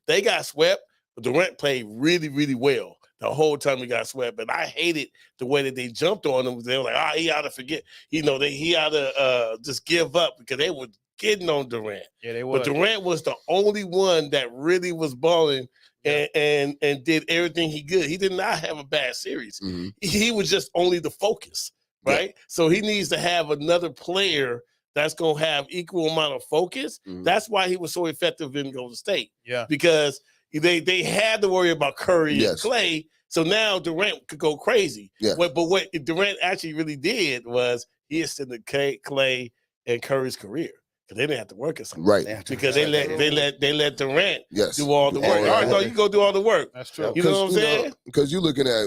they got swept, but Durant played really, really well the whole time he got swept. And I hated the way that they jumped on him. They were like, he ought to forget. He ought to just give up, because they were getting on Durant. Yeah, they were. But Durant was the only one that really was balling and did everything he could. He did not have a bad series. He was just only the focus, right? Yeah. So he needs to have another player that's going to have equal amount of focus. That's why he was so effective in Golden State. Yeah. Because they had to worry about Curry and Clay. So now Durant could go crazy. Yeah. But what Durant actually really did was he extended Clay and Curry's career. Because they didn't have to work at something. Right. Because they let Durant do all the work. All right, so you go do all the work. That's true. You know what I'm saying? Because you're looking at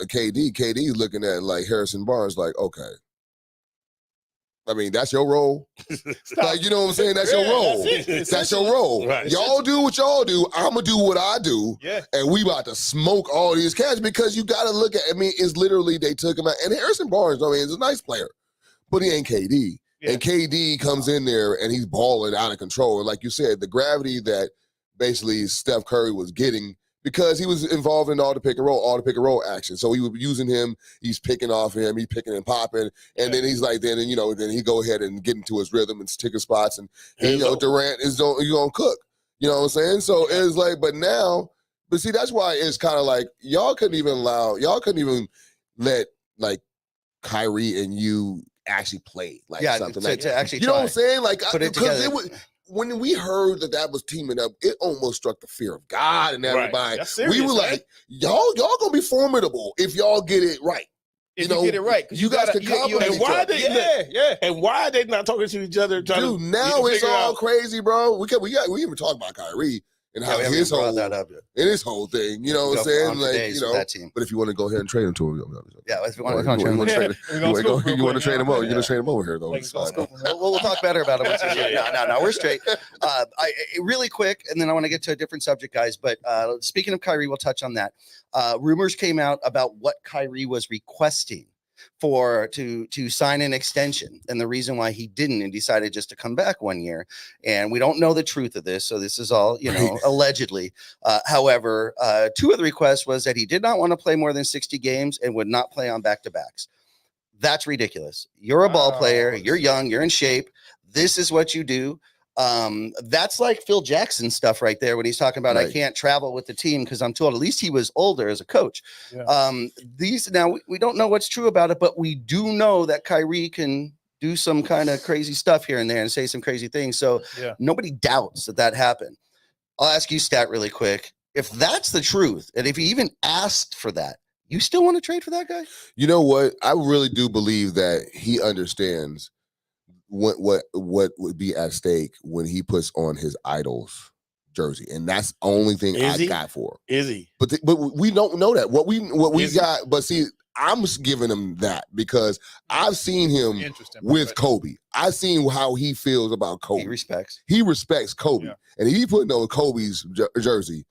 KD. KD is looking at like Harrison Barnes like, okay. I mean, that's your role. Like, you know what I'm saying? That's your role. That's your role. Right. Y'all do what y'all do. I'm going to do what I do. Yeah. And we about to smoke all these cats, because you got to look at, it's literally they took him out. And Harrison Barnes, is a nice player, but he ain't KD. Yeah. And KD comes in there and he's balling out of control. And like you said, the gravity that basically Steph Curry was getting, because he was involved in all the pick and roll action. So he was using him, he's picking off him, he's picking and popping. And then he's like, then he go ahead and get into his rhythm and ticker spots. And Durant is going to cook. You know what I'm saying? So it's like, but see, that's why it's kind of like, y'all couldn't even let like Kyrie and you actually play something like that. Actually, you know what I'm saying? Like, because when we heard that was teaming up, it almost struck the fear of God and everybody. Right. Serious, we were like, y'all gonna be formidable if y'all get it right. If you get it right, you guys can compliment each other. And why are they not talking to each other? Dude, now it's all crazy, bro. We even talk about Kyrie and how his whole thing, you know what I'm saying? Like, but if you want to go ahead and trade him to him, if you want to trade him, you want to trade him over. You're gonna trade him over here, though. We'll talk better about it once he's here. No, we're straight. Really quick, and then I want to get to a different subject, guys. But speaking of Kyrie, we'll touch on that. Rumors came out about what Kyrie was requesting to sign an extension, and the reason why he didn't and decided just to come back 1 year. And we don't know the truth of this, so this is all allegedly. However, two of the requests was that he did not want to play more than 60 games and would not play on back-to-backs. That's ridiculous. You're a ball player, you're young, you're in shape, this is what you do. That's like Phil Jackson stuff right there when he's talking about I can't travel with the team because I'm too old. At least he was older as a coach. Yeah. We don't know what's true about it, but we do know that Kyrie can do some kind of crazy stuff here and there and say some crazy things. So nobody doubts that happened. I'll ask you, Stat, really quick. If that's the truth, and if he even asked for that, you still want to trade for that guy? You know what? I really do believe that he understands what would be at stake when he puts on his idol's jersey, and that's the only thing got for him. Is he? But we don't know that. What we got. But see, I'm just giving him that because I've seen him with Kobe. I've seen how he feels about Kobe. He respects Kobe, and if he putting on Kobe's jersey,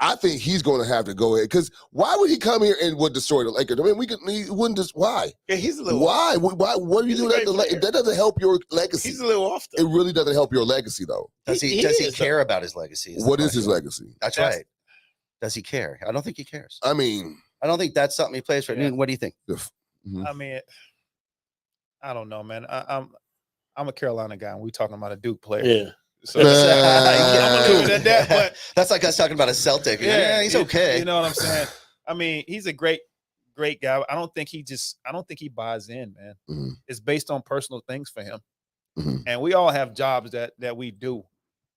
I think he's going to have to go ahead. Because why would he come here and would destroy the Lakers? I mean, he wouldn't just. Why? Yeah, he's a little. Why? What do you do that? That doesn't help your legacy. He's a little off, though. It really doesn't help your legacy, though. Does he care about his legacy? What is his legacy? That's right. Does he care? I don't think he cares. I mean, I don't think that's something he plays for. Yeah. Newton, what do you think? I mean, I don't know, man. I'm a Carolina guy, and we talking about a Duke player. Yeah. So I'm gonna leave it at that. But that's like us talking about a Celtic. Yeah, he's okay. You know what I'm saying? I mean, he's a great guy. I don't think he buys in, man. It's based on personal things for him. And we all have jobs that we do.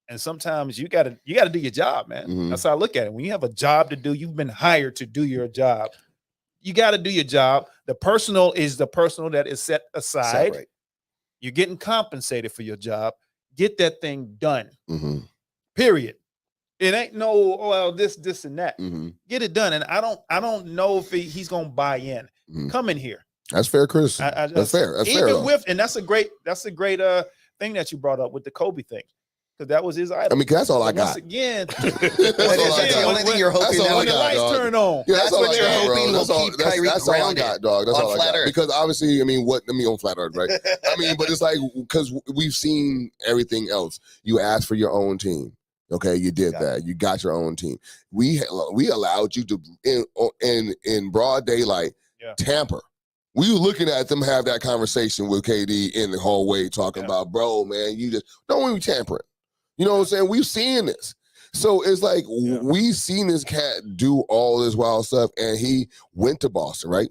And sometimes you gotta do your job, man. That's how I look at it. When you have a job to do, you've been hired to do your job. You got to do your job. The personal is the personal that is set aside. Separate. You're getting compensated for your job. Get that thing done. Period. It ain't no this and that. Get it done. And I don't know if he's gonna buy in. Come in here. That's fair criticism. That's fair. That's fair. And that's a great thing that you brought up with the Kobe thing. Because that was his idol. I mean, that's all I got. Once again, that's the only thing you're hoping that when the lights turn on. Yeah, that's what you're hoping will keep Kyrie that's all I got, dog. That's all I got. Earth. Because obviously, I mean, on flat earth, right? I mean, but it's like, because we've seen everything else. You asked for your own team. Okay, you did that. You got your own team. We allowed you to in broad daylight tamper. We were looking at them have that conversation with KD in the hallway, talking about, bro, man, you just don't even tampering. You know what I'm saying? We've seen this. So it's like we've seen this cat do all this wild stuff, and he went to Boston, right?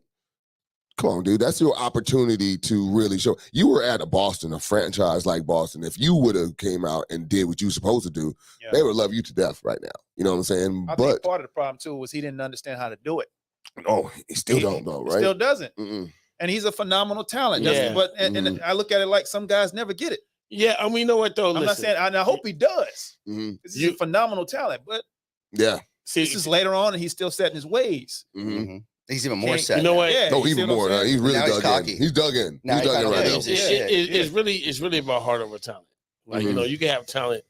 Come on, dude. That's your opportunity to really show. You were at a franchise like Boston. If you would have came out and did what you were supposed to do, they would love you to death right now. You know what I'm saying? I think part of the problem, too, was he didn't understand how to do it. Oh, he still don't know, right? Still doesn't. And he's a phenomenal talent. But and I look at it like some guys never get it. Yeah, I mean, you know what though? I'm not saying, and I hope he does. He's a phenomenal talent, but see, this is later on, and he's still setting his ways. He's even more set. You know what? No, even more. He's really dug in. He's dug in. He's dug in right now. It's really about heart over talent. Like you know, you can have talent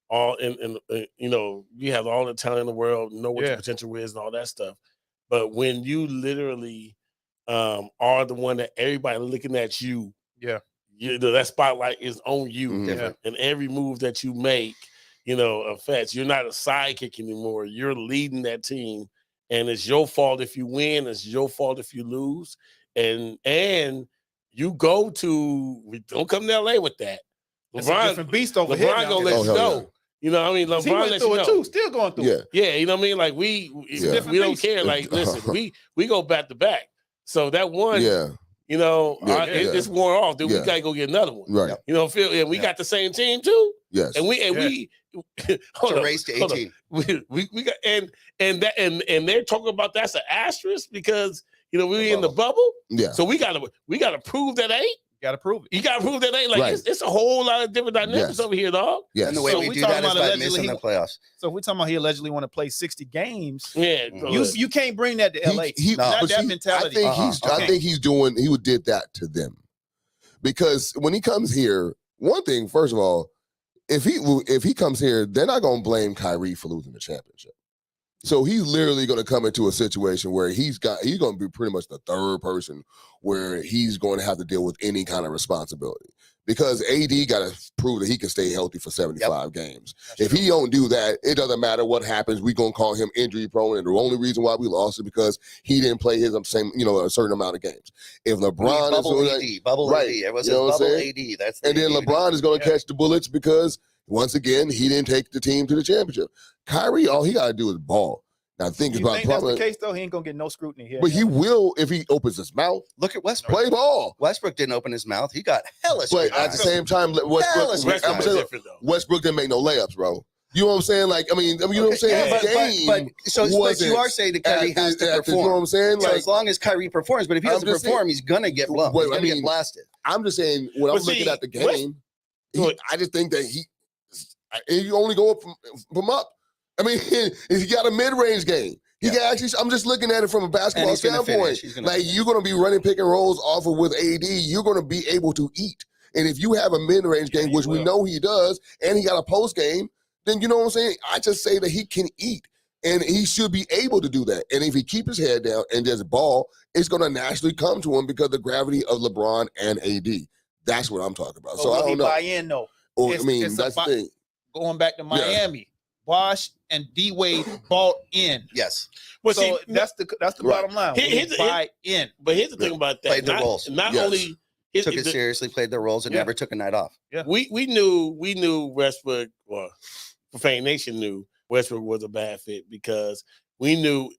all in you know, you have all the talent in the world, know what your potential is, and all that stuff. But when you literally are the one that everybody looking at you, you know, that spotlight is on you, and every move that you make, you know, affects. You're not a sidekick anymore. You're leading that team, and it's your fault if you win. It's your fault if you lose, and you go to. We don't come to LA with that. It's a different beast over here. LeBron gonna let you know. You know what I mean? LeBron he went let through you it know. too. Still going through it. Yeah, you know what I mean? Like we don't care. Like listen, we go back to back. So that one, you know, it's worn off. Dude, we gotta go get another one. Right. You know, we got the same team too. Yes. And we hold on, race to 18. We got and they're talking about that's an asterisk because you know we in the bubble. Yeah. So we gotta prove that ain't. You gotta prove it. You gotta prove that ain't like it's a whole lot of different dynamics over here, dog. Yes. And the way we do that is by missing the playoffs. So if we're talking about he allegedly want to play 60 games, you can't bring that to LA. Not that mentality. I think he did that to them. Because when he comes here, one thing, first of all, if he comes here, they're not gonna blame Kyrie for losing the championship. So he's literally going to come into a situation where he's going to be pretty much the third person where he's going to have to deal with any kind of responsibility because AD got to prove that he can stay healthy for 75 games. If he don't do that, it doesn't matter what happens. We're going to call him injury prone. And the only reason why we lost is because he didn't play his same, a certain amount of games. If LeBron bubble AD. It was bubble AD. That's and then LeBron is going to catch the bullets because once again, he didn't take the team to the championship. Kyrie, all he got to do is ball. Now, think about that's the case, though? He ain't going to get no scrutiny here. But he will if he opens his mouth. Look at Westbrook. Play ball. Westbrook didn't open his mouth. He got hella scrutiny. But at the same time, Westbrook didn't make no layups, bro. You know what I'm saying? Like, I mean, you know what I'm saying? But you are saying that Kyrie has to perform. You know what I'm saying? Like, as long as Kyrie performs, but if he doesn't perform, he's gonna get blown. He's gonna get blasted. I'm just saying when I'm looking at the game, I just think that he only go up from up. I mean, he got a mid-range game. He can actually. I'm just looking at it from a basketball standpoint. Like you're going to be running pick and rolls off of with AD. You're going to be able to eat. And if you have a mid-range game, which we know he does, and he got a post game, then you know what I'm saying. I just say that he can eat, and he should be able to do that. And if he keep his head down and just ball, it's going to naturally come to him because of the gravity of LeBron and AD. That's what I'm talking about. So I don't know. Buy in though. I mean, that's the thing. Going back to Miami. Bosh and D Wade bought in. Yes. Well, So see, that's the Right. bottom line. Here's We buy in. but here's the thing about that. Played their roles. Not Yes. only Took it seriously, played their roles, and Yeah. never took a night off. Yeah. we knew Westbrook, well, Profane Nation knew Westbrook was a bad fit because we knew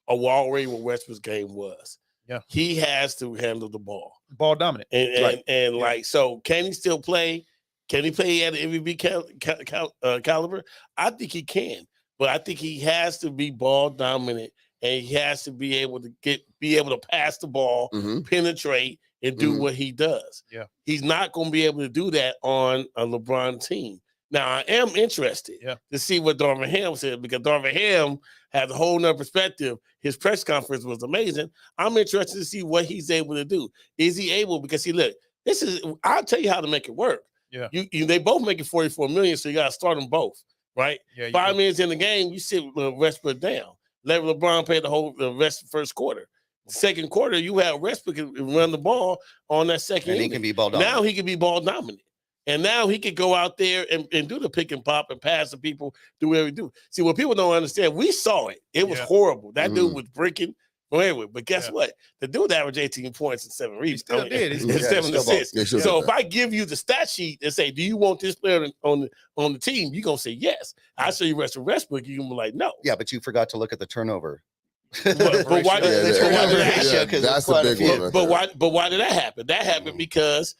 already what Westbrook's game was. Yeah. He has to handle the ball. Ball dominant. And like, so can he still play? Can he play at an MVP caliber? I think he can, but I think he has to be ball dominant, and he has to be able to pass the ball, penetrate, and do what he does. Yeah. He's not going to be able to do that on a LeBron team. Now, I am interested to see what Darvin Ham said, because Darvin Ham has a whole nother perspective. His press conference was amazing. I'm interested to see what he's able to do. Is he able? Because look, I'll tell you how to make it work. Yeah. They both making $44 million, so you got to start them both, right? Yeah, 5 minutes in the game, you sit Westbrook down. Let LeBron play the rest of the first quarter. Second quarter, you have Westbrook run the ball on that second. And he inning. can be ball dominant. Now he can be ball dominant. And now he could go out there and do the pick and pop and pass to people, do whatever he do. See, what people don't understand, we saw it. It was horrible. That dude was breaking from everywhere. But guess what? The dude averaged 18 points and 7 rebounds. He still did. And 7 assists. Yeah, sure. So if I give you the stat sheet and say, do you want this player on the team? You're going to say yes. I show you Russell Westbrook, you're going to be like, no. Yeah, but you forgot to look at the turnover. But why did that's the big one. But why did that happen? That happened because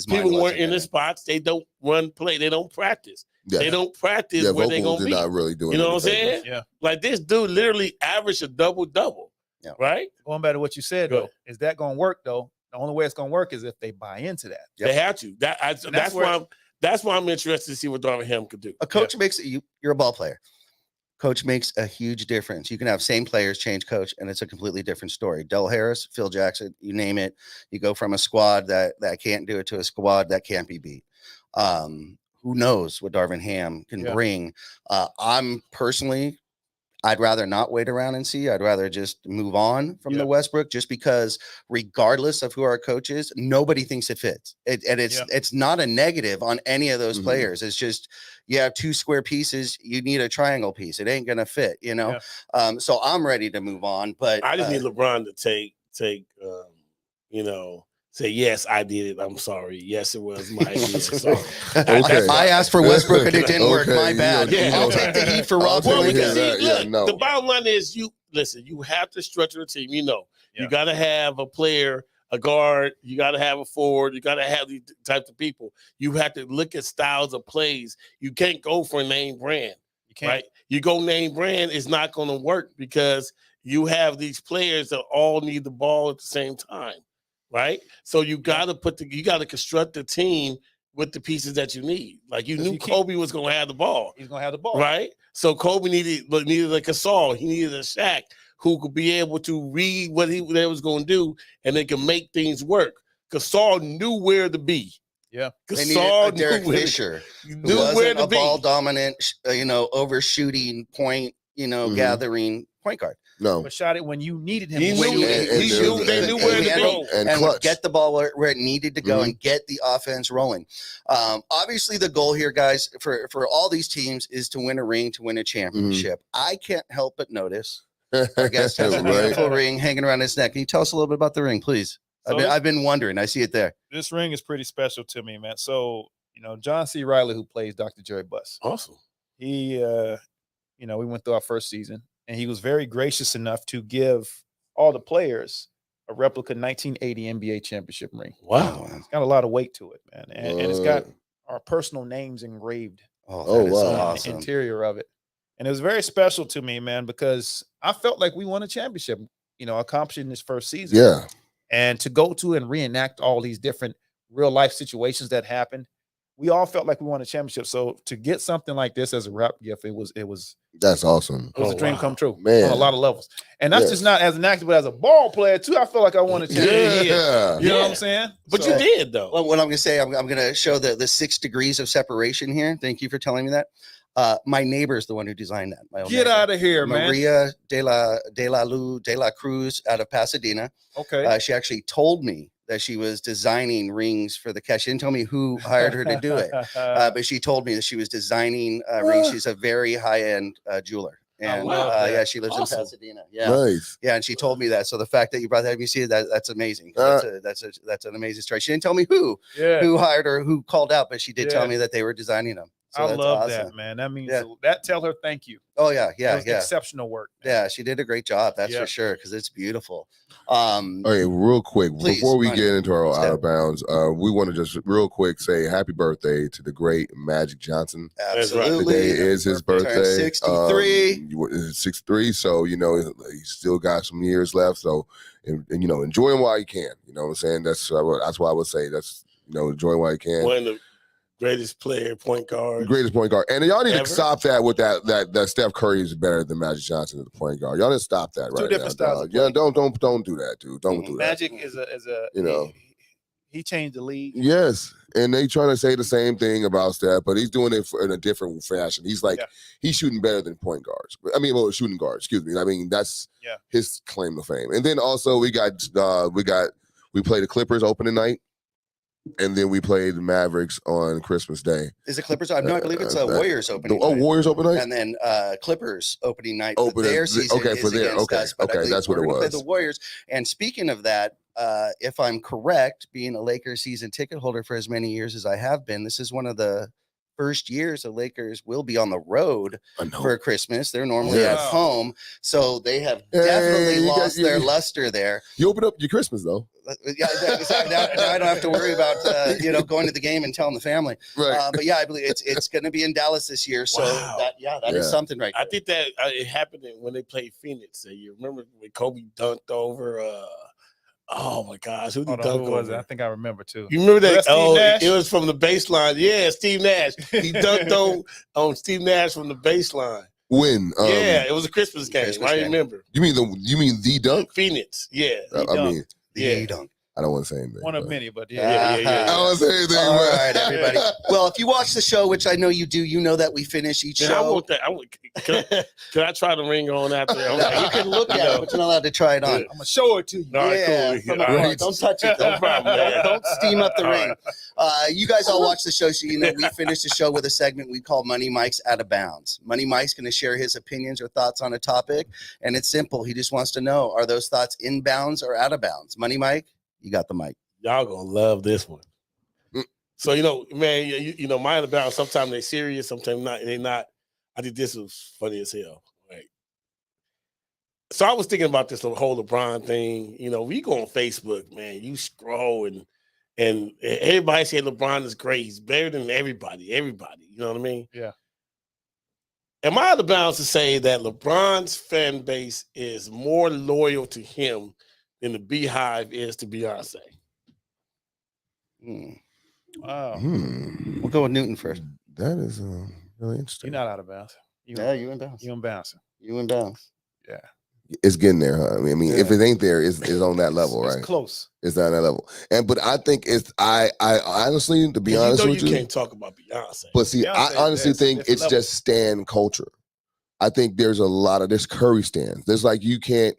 people weren't in the spots. They don't run play. They don't practice. Yeah. They don't practice where they're going to be. Not really doing you know what I'm anything. saying? Yeah. Like this dude literally averaged a double-double. Yeah. Right? Going back to what you said, Go though, is that going to work, though? The only way it's going to work is if they buy into that. Yep. They have to. That's why I'm interested to see what Darvin Ham could do. A coach makes you're a ball player. Coach makes a huge difference. You can have same players change coach, and it's a completely different story. Del Harris, Phil Jackson, you name it. You go from a squad that can't do it to a squad that can't be beat. Who knows what Darvin Ham can bring? I'm personally, I'd rather not wait around and see. I'd rather just move on from the Westbrook, just because regardless of who our coach is, nobody thinks it fits. It's not a negative on any of those players. It's just, you have 2 square pieces, you need a triangle piece. It ain't gonna fit, you know. So I'm ready to move on. But I just need LeBron to take say, yes, I did it. I'm sorry. Yes, it was my idea. Sorry. I asked for Westbrook and it didn't work. My bad. Yeah. I'll take the heat for Rob. Well, Pelinka. the bottom line is you have to structure a team. You got to have a player, a guard, you got to have a forward, you got to have these types of people. You have to look at styles of plays. You can't go for a name brand. You can't. Right? You go name brand, it's not going to work because you have these players that all need the ball at the same time. Right, so you got to construct the team with the pieces that you need. Like you knew Kobe was going to have the ball. He's going to have the ball, right? So Kobe needed a Gasol. He needed a Shaq who could be able to read what they was going to do, and they could make things work. Gasol knew where to be. Yeah, Gasol knew Derek Fisher, knew where to be. Ball dominant, overshooting point, gathering point guard. No, but shot it when you needed him. They knew where to go and get the ball where it needed to go and get the offense rolling. Obviously, the goal here, guys, for all these teams is to win a ring, to win a championship. I can't help but notice our guest has a beautiful ring hanging around his neck. Can you tell us a little bit about the ring, please? I've been wondering. I see it there. This ring is pretty special to me, man. So, John C. Reilly, who plays Dr. Jerry Buss. Awesome. He, we went through our first season, and he was very gracious enough to give all the players a replica 1980 NBA championship ring. Wow. It's got a lot of weight to it, man. And it's got our personal names engraved on the interior of it. And it was very special to me, man, because I felt like we won a championship, accomplishing this first season. Yeah. And to go to and reenact all these different real life situations that happened, we all felt like we won a championship. So to get something like this as a wrap gift, it was that's awesome. It was a dream come true, man, on a lot of levels. And that's just not as an actor, but as a ball player too. I feel like I won a championship. You know what I'm saying? But you did though. Well, what I'm gonna say, I'm gonna show the 6 degrees of separation here. Thank you for telling me that. My neighbor is the one who designed that. My own Get out of here, man. Maria de la Cruz out of Pasadena. Okay. She actually told me that she was designing rings for the cash. She didn't tell me who hired her to do it, but she told me that she was designing rings. She's a very high-end jeweler. And yeah, she lives in Pasadena. Yeah, Nice. yeah, and she told me that. So the fact that you brought that, you see that's amazing. That's an amazing story. She didn't tell me who hired her, who called out, but she did tell me that they were designing them. So I love awesome. that, man. That means that. Tell her thank you. Oh yeah, Exceptional work. Man. Yeah, she did a great job. That's for sure, because it's beautiful. Okay, real quick, please, before we get into our out of bounds, we want to just real quick say happy birthday to the great Magic Johnson. Absolutely. Today is his birthday. 63. 63. So, you know, he's still got some years left. So, and you know, enjoy him while you can. You know what I'm saying? That's why I would say enjoy him while you can. One of the greatest point guard. Greatest point guard. And y'all need to stop that with that Steph Curry is better than Magic Johnson as the point guard. Y'all need to stop that right now. 2 different styles. Yeah, don't do that, dude. Don't do that. Magic is a you know. He changed the league. Yes, and they trying to say the same thing about Steph, but he's doing it in a different fashion. He's like he's shooting better than point guards. I mean, shooting guards. Excuse me. I mean, that's his claim to fame. And then also we played the Clippers opening night, and then we played the Mavericks on Christmas Day. Is it Clippers? No, I believe it's Warriors opening. Oh, Warriors opening night, and then Clippers opening night. Their season. Okay, for their us, okay, that's what it was. Play the Warriors. And speaking of that, if I'm correct, being a Lakers season ticket holder for as many years as I have been, this is one of the first years the Lakers will be on the road for Christmas. They're normally at home, so they have definitely lost their luster there. You open up your Christmas though. Yeah, now I don't have to worry about going to the game and telling the family. Right. But yeah, I believe it's going to be in Dallas this year. So that is something right there. I think that it happened when they played Phoenix. You remember when Kobe dunked over? Oh my gosh, who did dunk over? I think I remember too. You remember that? It was from the baseline. Yeah, Steve Nash. He dunked on Steve Nash from the baseline. When? It was a Christmas game. I remember. You mean the dunk? Phoenix. Yeah. The dunk. I don't want to say anything. One of many, but I don't want to say anything. All right, everybody. Well, if you watch the show, which I know you do, you know that we finish each show. I want that. Can I try the ring on after? You can look at it, but you're not allowed to try it on. I'm gonna show it to you. All right, cool. Don't touch it. No problem. Don't steam up the ring. You guys all watch the show, so you know we finish the show with a segment we call Money Mike's Out of Bounds. Money Mike's going to share his opinions or thoughts on a topic, and it's simple. He just wants to know, are those thoughts in bounds or out of bounds? Money Mike, you got the mic. Y'all gonna love this one. So man, my out of bounds. Sometimes they serious, sometimes not. They not. I think this was funny as hell. Right. So I was thinking about this whole LeBron thing. We go on Facebook, man. You scroll and everybody say LeBron is great. He's better than everybody. Everybody. You know what I mean? Yeah. Am I out of bounds to say that LeBron's fan base is more loyal to him than the Beehive is to Beyonce? Wow. We'll go with Newton first. That is really interesting. You're not out of bounds. You in bounds. You in bounds. You in bounds. Yeah. It's getting there, huh? I mean, if it ain't there, it's on that level, right? It's close. It's on that level. But I think I honestly, to be honest with you, can't talk about Beyonce. But see, I honestly think it's just stan culture. I think there's Curry stands. There's like you can't.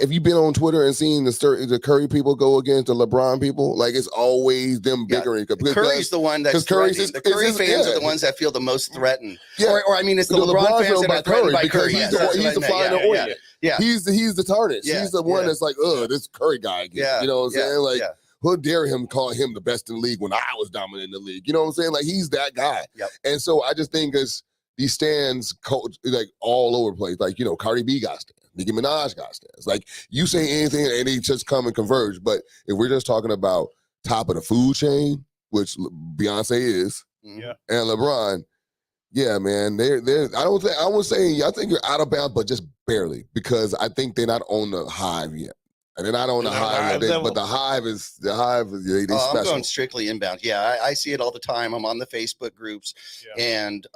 Have you been on Twitter and seen the Curry people go against the LeBron people? Like it's always them bickering. Curry's the one that's threatening. The Curry fans are the ones that feel the most threatened. Yeah. Or I mean, it's the LeBron fans that are threatened by Curry. He's the finer ornament. Yeah. He's the tarnish. He's the one that's like, this Curry guy again. Yeah. You know what I'm saying? Like, who dare him call him the best in the league when I was dominating the league? You know what I'm saying? Like he's that guy. Yep. And so I just think these stands like all over the place. Like, Cardi B got stands. Nicki Minaj got stands. Like you say anything and they just come and converge. But if we're just talking about top of the food chain, which Beyonce is, and LeBron, yeah, man, I think you're out of bounds, but just barely, because I think they're not on the hive yet. And they're not on the hive, but the hive is they special. I'm going strictly inbound. Yeah, I see it all the time. I'm on the Facebook groups, and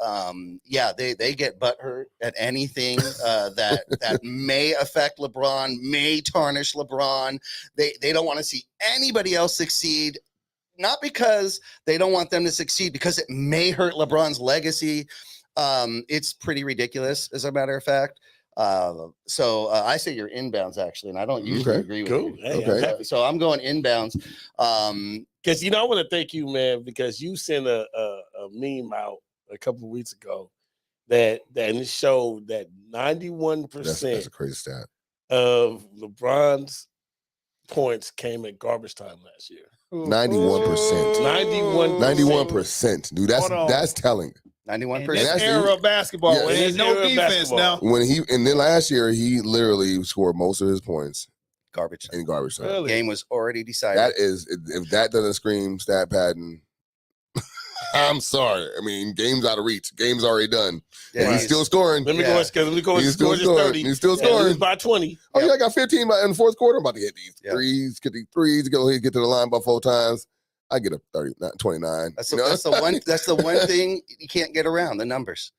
they get butthurt at anything that may affect LeBron, may tarnish LeBron. They don't want to see anybody else succeed, not because they don't want them to succeed, because it may hurt LeBron's legacy. It's pretty ridiculous, as a matter of fact. So I say you're inbounds actually, and I don't usually Okay. agree with Cool. you. Hey, Okay. I'm happy. So I'm going inbounds. Because I want to thank you, man, because you sent a meme out a couple of weeks ago that it showed that 91% That's a crazy stat. of LeBron's points came at garbage time last year. 91%. 91%, dude. That's telling. 91%. In this That's- era of basketball, Yeah, when in there's this no era of defense basketball. now. And then last year he literally scored most of his points Garbage time. in garbage time. Really? Game was already decided. That is, if that doesn't scream stat padding, I'm sorry. I mean, game's out of reach. Game's already done. Yeah, And he's still scoring. Let me Yeah. go and He's score still this scoring. 30. He's still and scoring. lose by 20. Oh, yeah, I got 15 in the fourth quarter. I'm about to hit these Yeah. threes, get these threes, go ahead, get to the line by 4 times. I get a 30, not 29. That's you the, know? that's the one thing you can't get around, the numbers.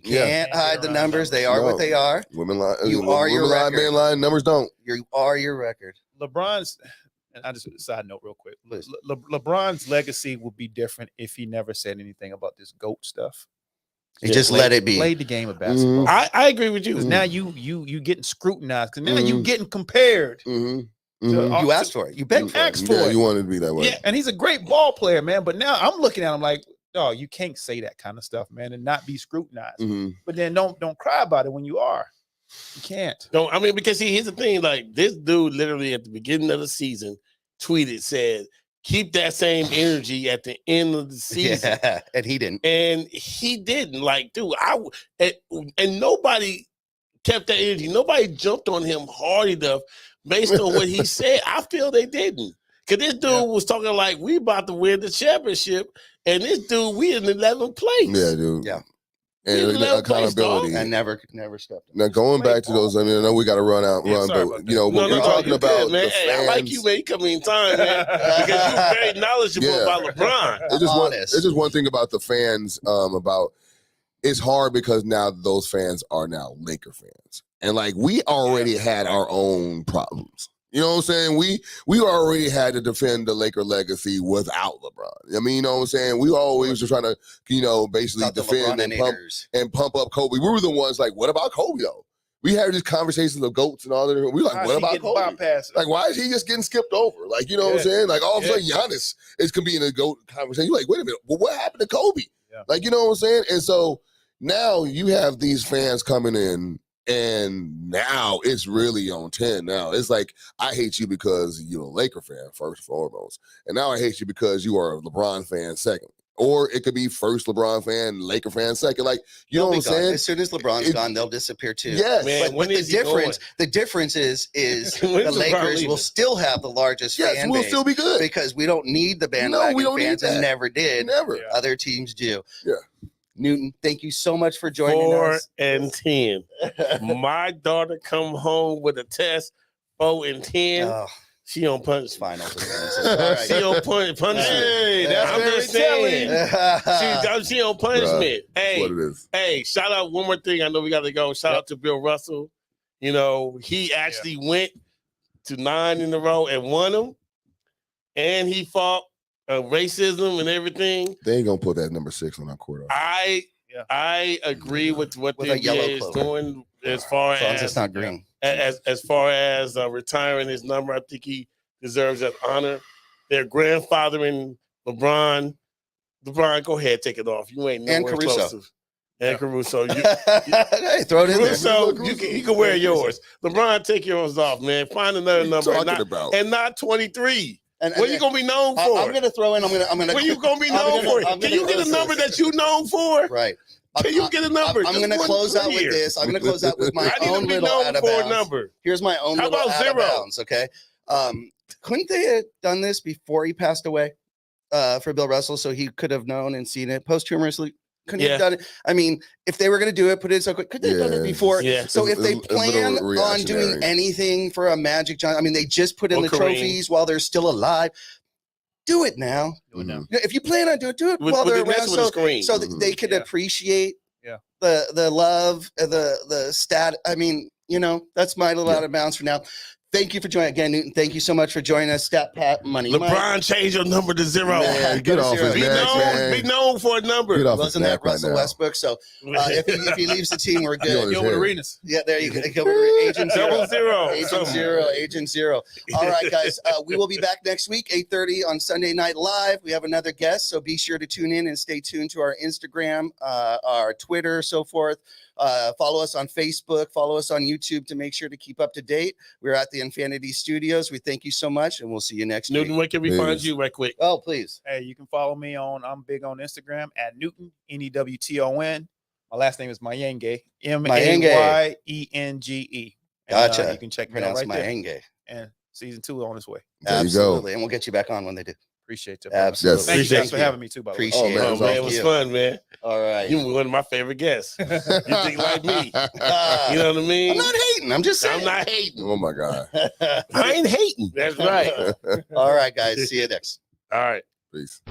You Yeah. can't Can't get hide the around numbers. They are No. what they are. Women line, You are your women line, record. men line, numbers don't. You are your record. LeBron's, and I just side note real quick. Please. LeBron's legacy would be different if he never said anything about this GOAT stuff. You just let it be. Played the game of basketball. I agree with you. Because now you getting scrutinized. Because now you Mhm. getting compared. Mm-hmm. You asked for it. You begged for it. asked for Yeah, it. you wanted to be that way. Yeah, and he's a great ball player, man. But now I'm looking at him like, oh, you can't say that kind of stuff, man, and not be scrutinized. Mm-hmm. But then don't cry about it when you are. You can't. Don't, I mean, because here's the thing, like this dude literally at the beginning of the season said, keep that same energy at the end of the season. Yeah, and he didn't. And he didn't. Like, dude, and nobody kept that energy. Nobody jumped on him hard enough based on what he said. I feel they didn't. Because this dude was talking like, we about to win the championship, and this dude, we in 11th place. Yeah, dude. Yeah. And You the love place, accountability. And never stepped up. Now going back to those, I mean, I know we got to run, Yeah, sorry but about you know, that. when we're talking you about good, man. the Hey, fans, I like you, man. You come in time, man, because you're very knowledgeable Yeah. about LeBron. It's just one thing about the fans. About it's hard because now those fans are now Laker fans, and like we already had our own problems. You know what I'm saying? We already had to defend the Laker legacy without LeBron. I mean, you know what I'm saying? We always were trying to, basically Not the defend LeBronators. and pump up Kobe. We were the ones like, what about Kobe though? We had these conversations of GOATs and all that. We were like, How's what he about getting Kobe? bypassed? Like, why is he just getting skipped over? Like, you know what I'm saying? Like, all of a sudden, Giannis is going to be in a GOAT conversation. You're like, wait a minute, well, what happened to Kobe? Yeah. Like, you know what I'm saying? And so now you have these fans coming in, and now it's really on 10 now. It's like, I hate you because you're a Laker fan, first and foremost. And now I hate you because you are a LeBron fan, second. Or it could be first LeBron fan, Laker fan, second. Like, you know what I'm saying? As soon as LeBron's gone, they'll disappear too. Yes. Man, But the difference is the When's LeBron Lakers leaving? will still have the largest Yes, fan we'll base still be good. because we don't need the No, bandwagon we don't need fans that. and never did. Never. Yeah. Other teams do. Yeah. Newton, thank you so much for joining 4 us. and 10. My daughter come home with a test, 4 and 10. Oh, She on punishment. finals. All She on punishment. Hey, that's I'm very just saying. right. She on punishment. That's what it is. Hey, shout out one more thing. I know we got to go. Shout out to Bill Russell. You know, he actually went to 9 in a row and won them. And he fought racism and everything. They ain't gonna put that number 6 on our court. I agree with what With the a yellow NBA is clover. doing as far As long as as it's not green. as far as retiring his number. I think he deserves that honor. Their grandfathering LeBron. LeBron, go ahead, take it off. You ain't And nowhere Caruso. close to. And Caruso. Hey, throw it in there. Caruso, you can wear yours. LeBron, take yours off, man. Find another number and not 23. And What you gonna be known for? I'm gonna throw in. I'm gonna. What you gonna be I'm known gonna- for? I'm Can gonna you get a close number this. that you known for? Right. Can you get a number? I'm Just gonna one close out year. with this. I'm gonna close out with my I need own to be little known out of for a bounds. number. Here's my own How little about out of 0? bounds. Okay. Couldn't they have done this before he passed away? For Bill Russell, so he could have known and seen it posthumously. Couldn't have done it. I mean, if they were going to do it, put it so quick. Could they have done it before? Yeah. So if they It's a little plan on doing reactionary. anything for a Magic Johnson, I mean, they just put in Or the Kareem. trophies while they're still alive. Do it now. Mhm. If you plan on doing it, do it With while they're the around, with the screen. so that they could Yeah. appreciate Yeah. the love, the stat. I mean, that's my little Yeah. out of bounds for now. Thank you for joining again, Newton. Thank you so much for joining us. Stat Pat Money Mike. LeBron, change your number to 0. Man, Get off his Be neck, known, man. be known for a number. Get off his Wasn't that neck right Russell now. Westbrook? So if he leaves the team, we're He on good. his Gilbert head. Arenas. Yeah, there you go. Agent Double zero. Agent Zero. Agent Zero. All right, guys. We will be back next week, 8:30 on Sunday Night Live. We have another guest, so be sure to tune in and stay tuned to our Instagram, our Twitter, so forth. Follow us on Facebook. Follow us on YouTube to make sure to keep up to date. We're at the Infinity Studios. We thank you so much, and we'll see you next Newton, week. where can we find you right quick? Oh, please. Hey, you can follow me I'm big on Instagram at Newton, Newton. My last name is Mayenge, Mayenge. Gotcha. You can check me out Pronounce right there. Mayenge. And season 2 on its way. There you go. Absolutely. And we'll get you back on when they do. Appreciate you. Absolutely. Yes. Thank you Appreciate guys for having me too, by the way. Appreciate Oh, man, it. Oh, man, it Thank was you. fun, man. All right. You were one of my favorite guests. You think like me. Uh, You know what I mean? I'm not hating. I'm just saying. I'm not hating. Oh my God. I ain't hating. That's right. All right, guys. See you next. All right. Peace.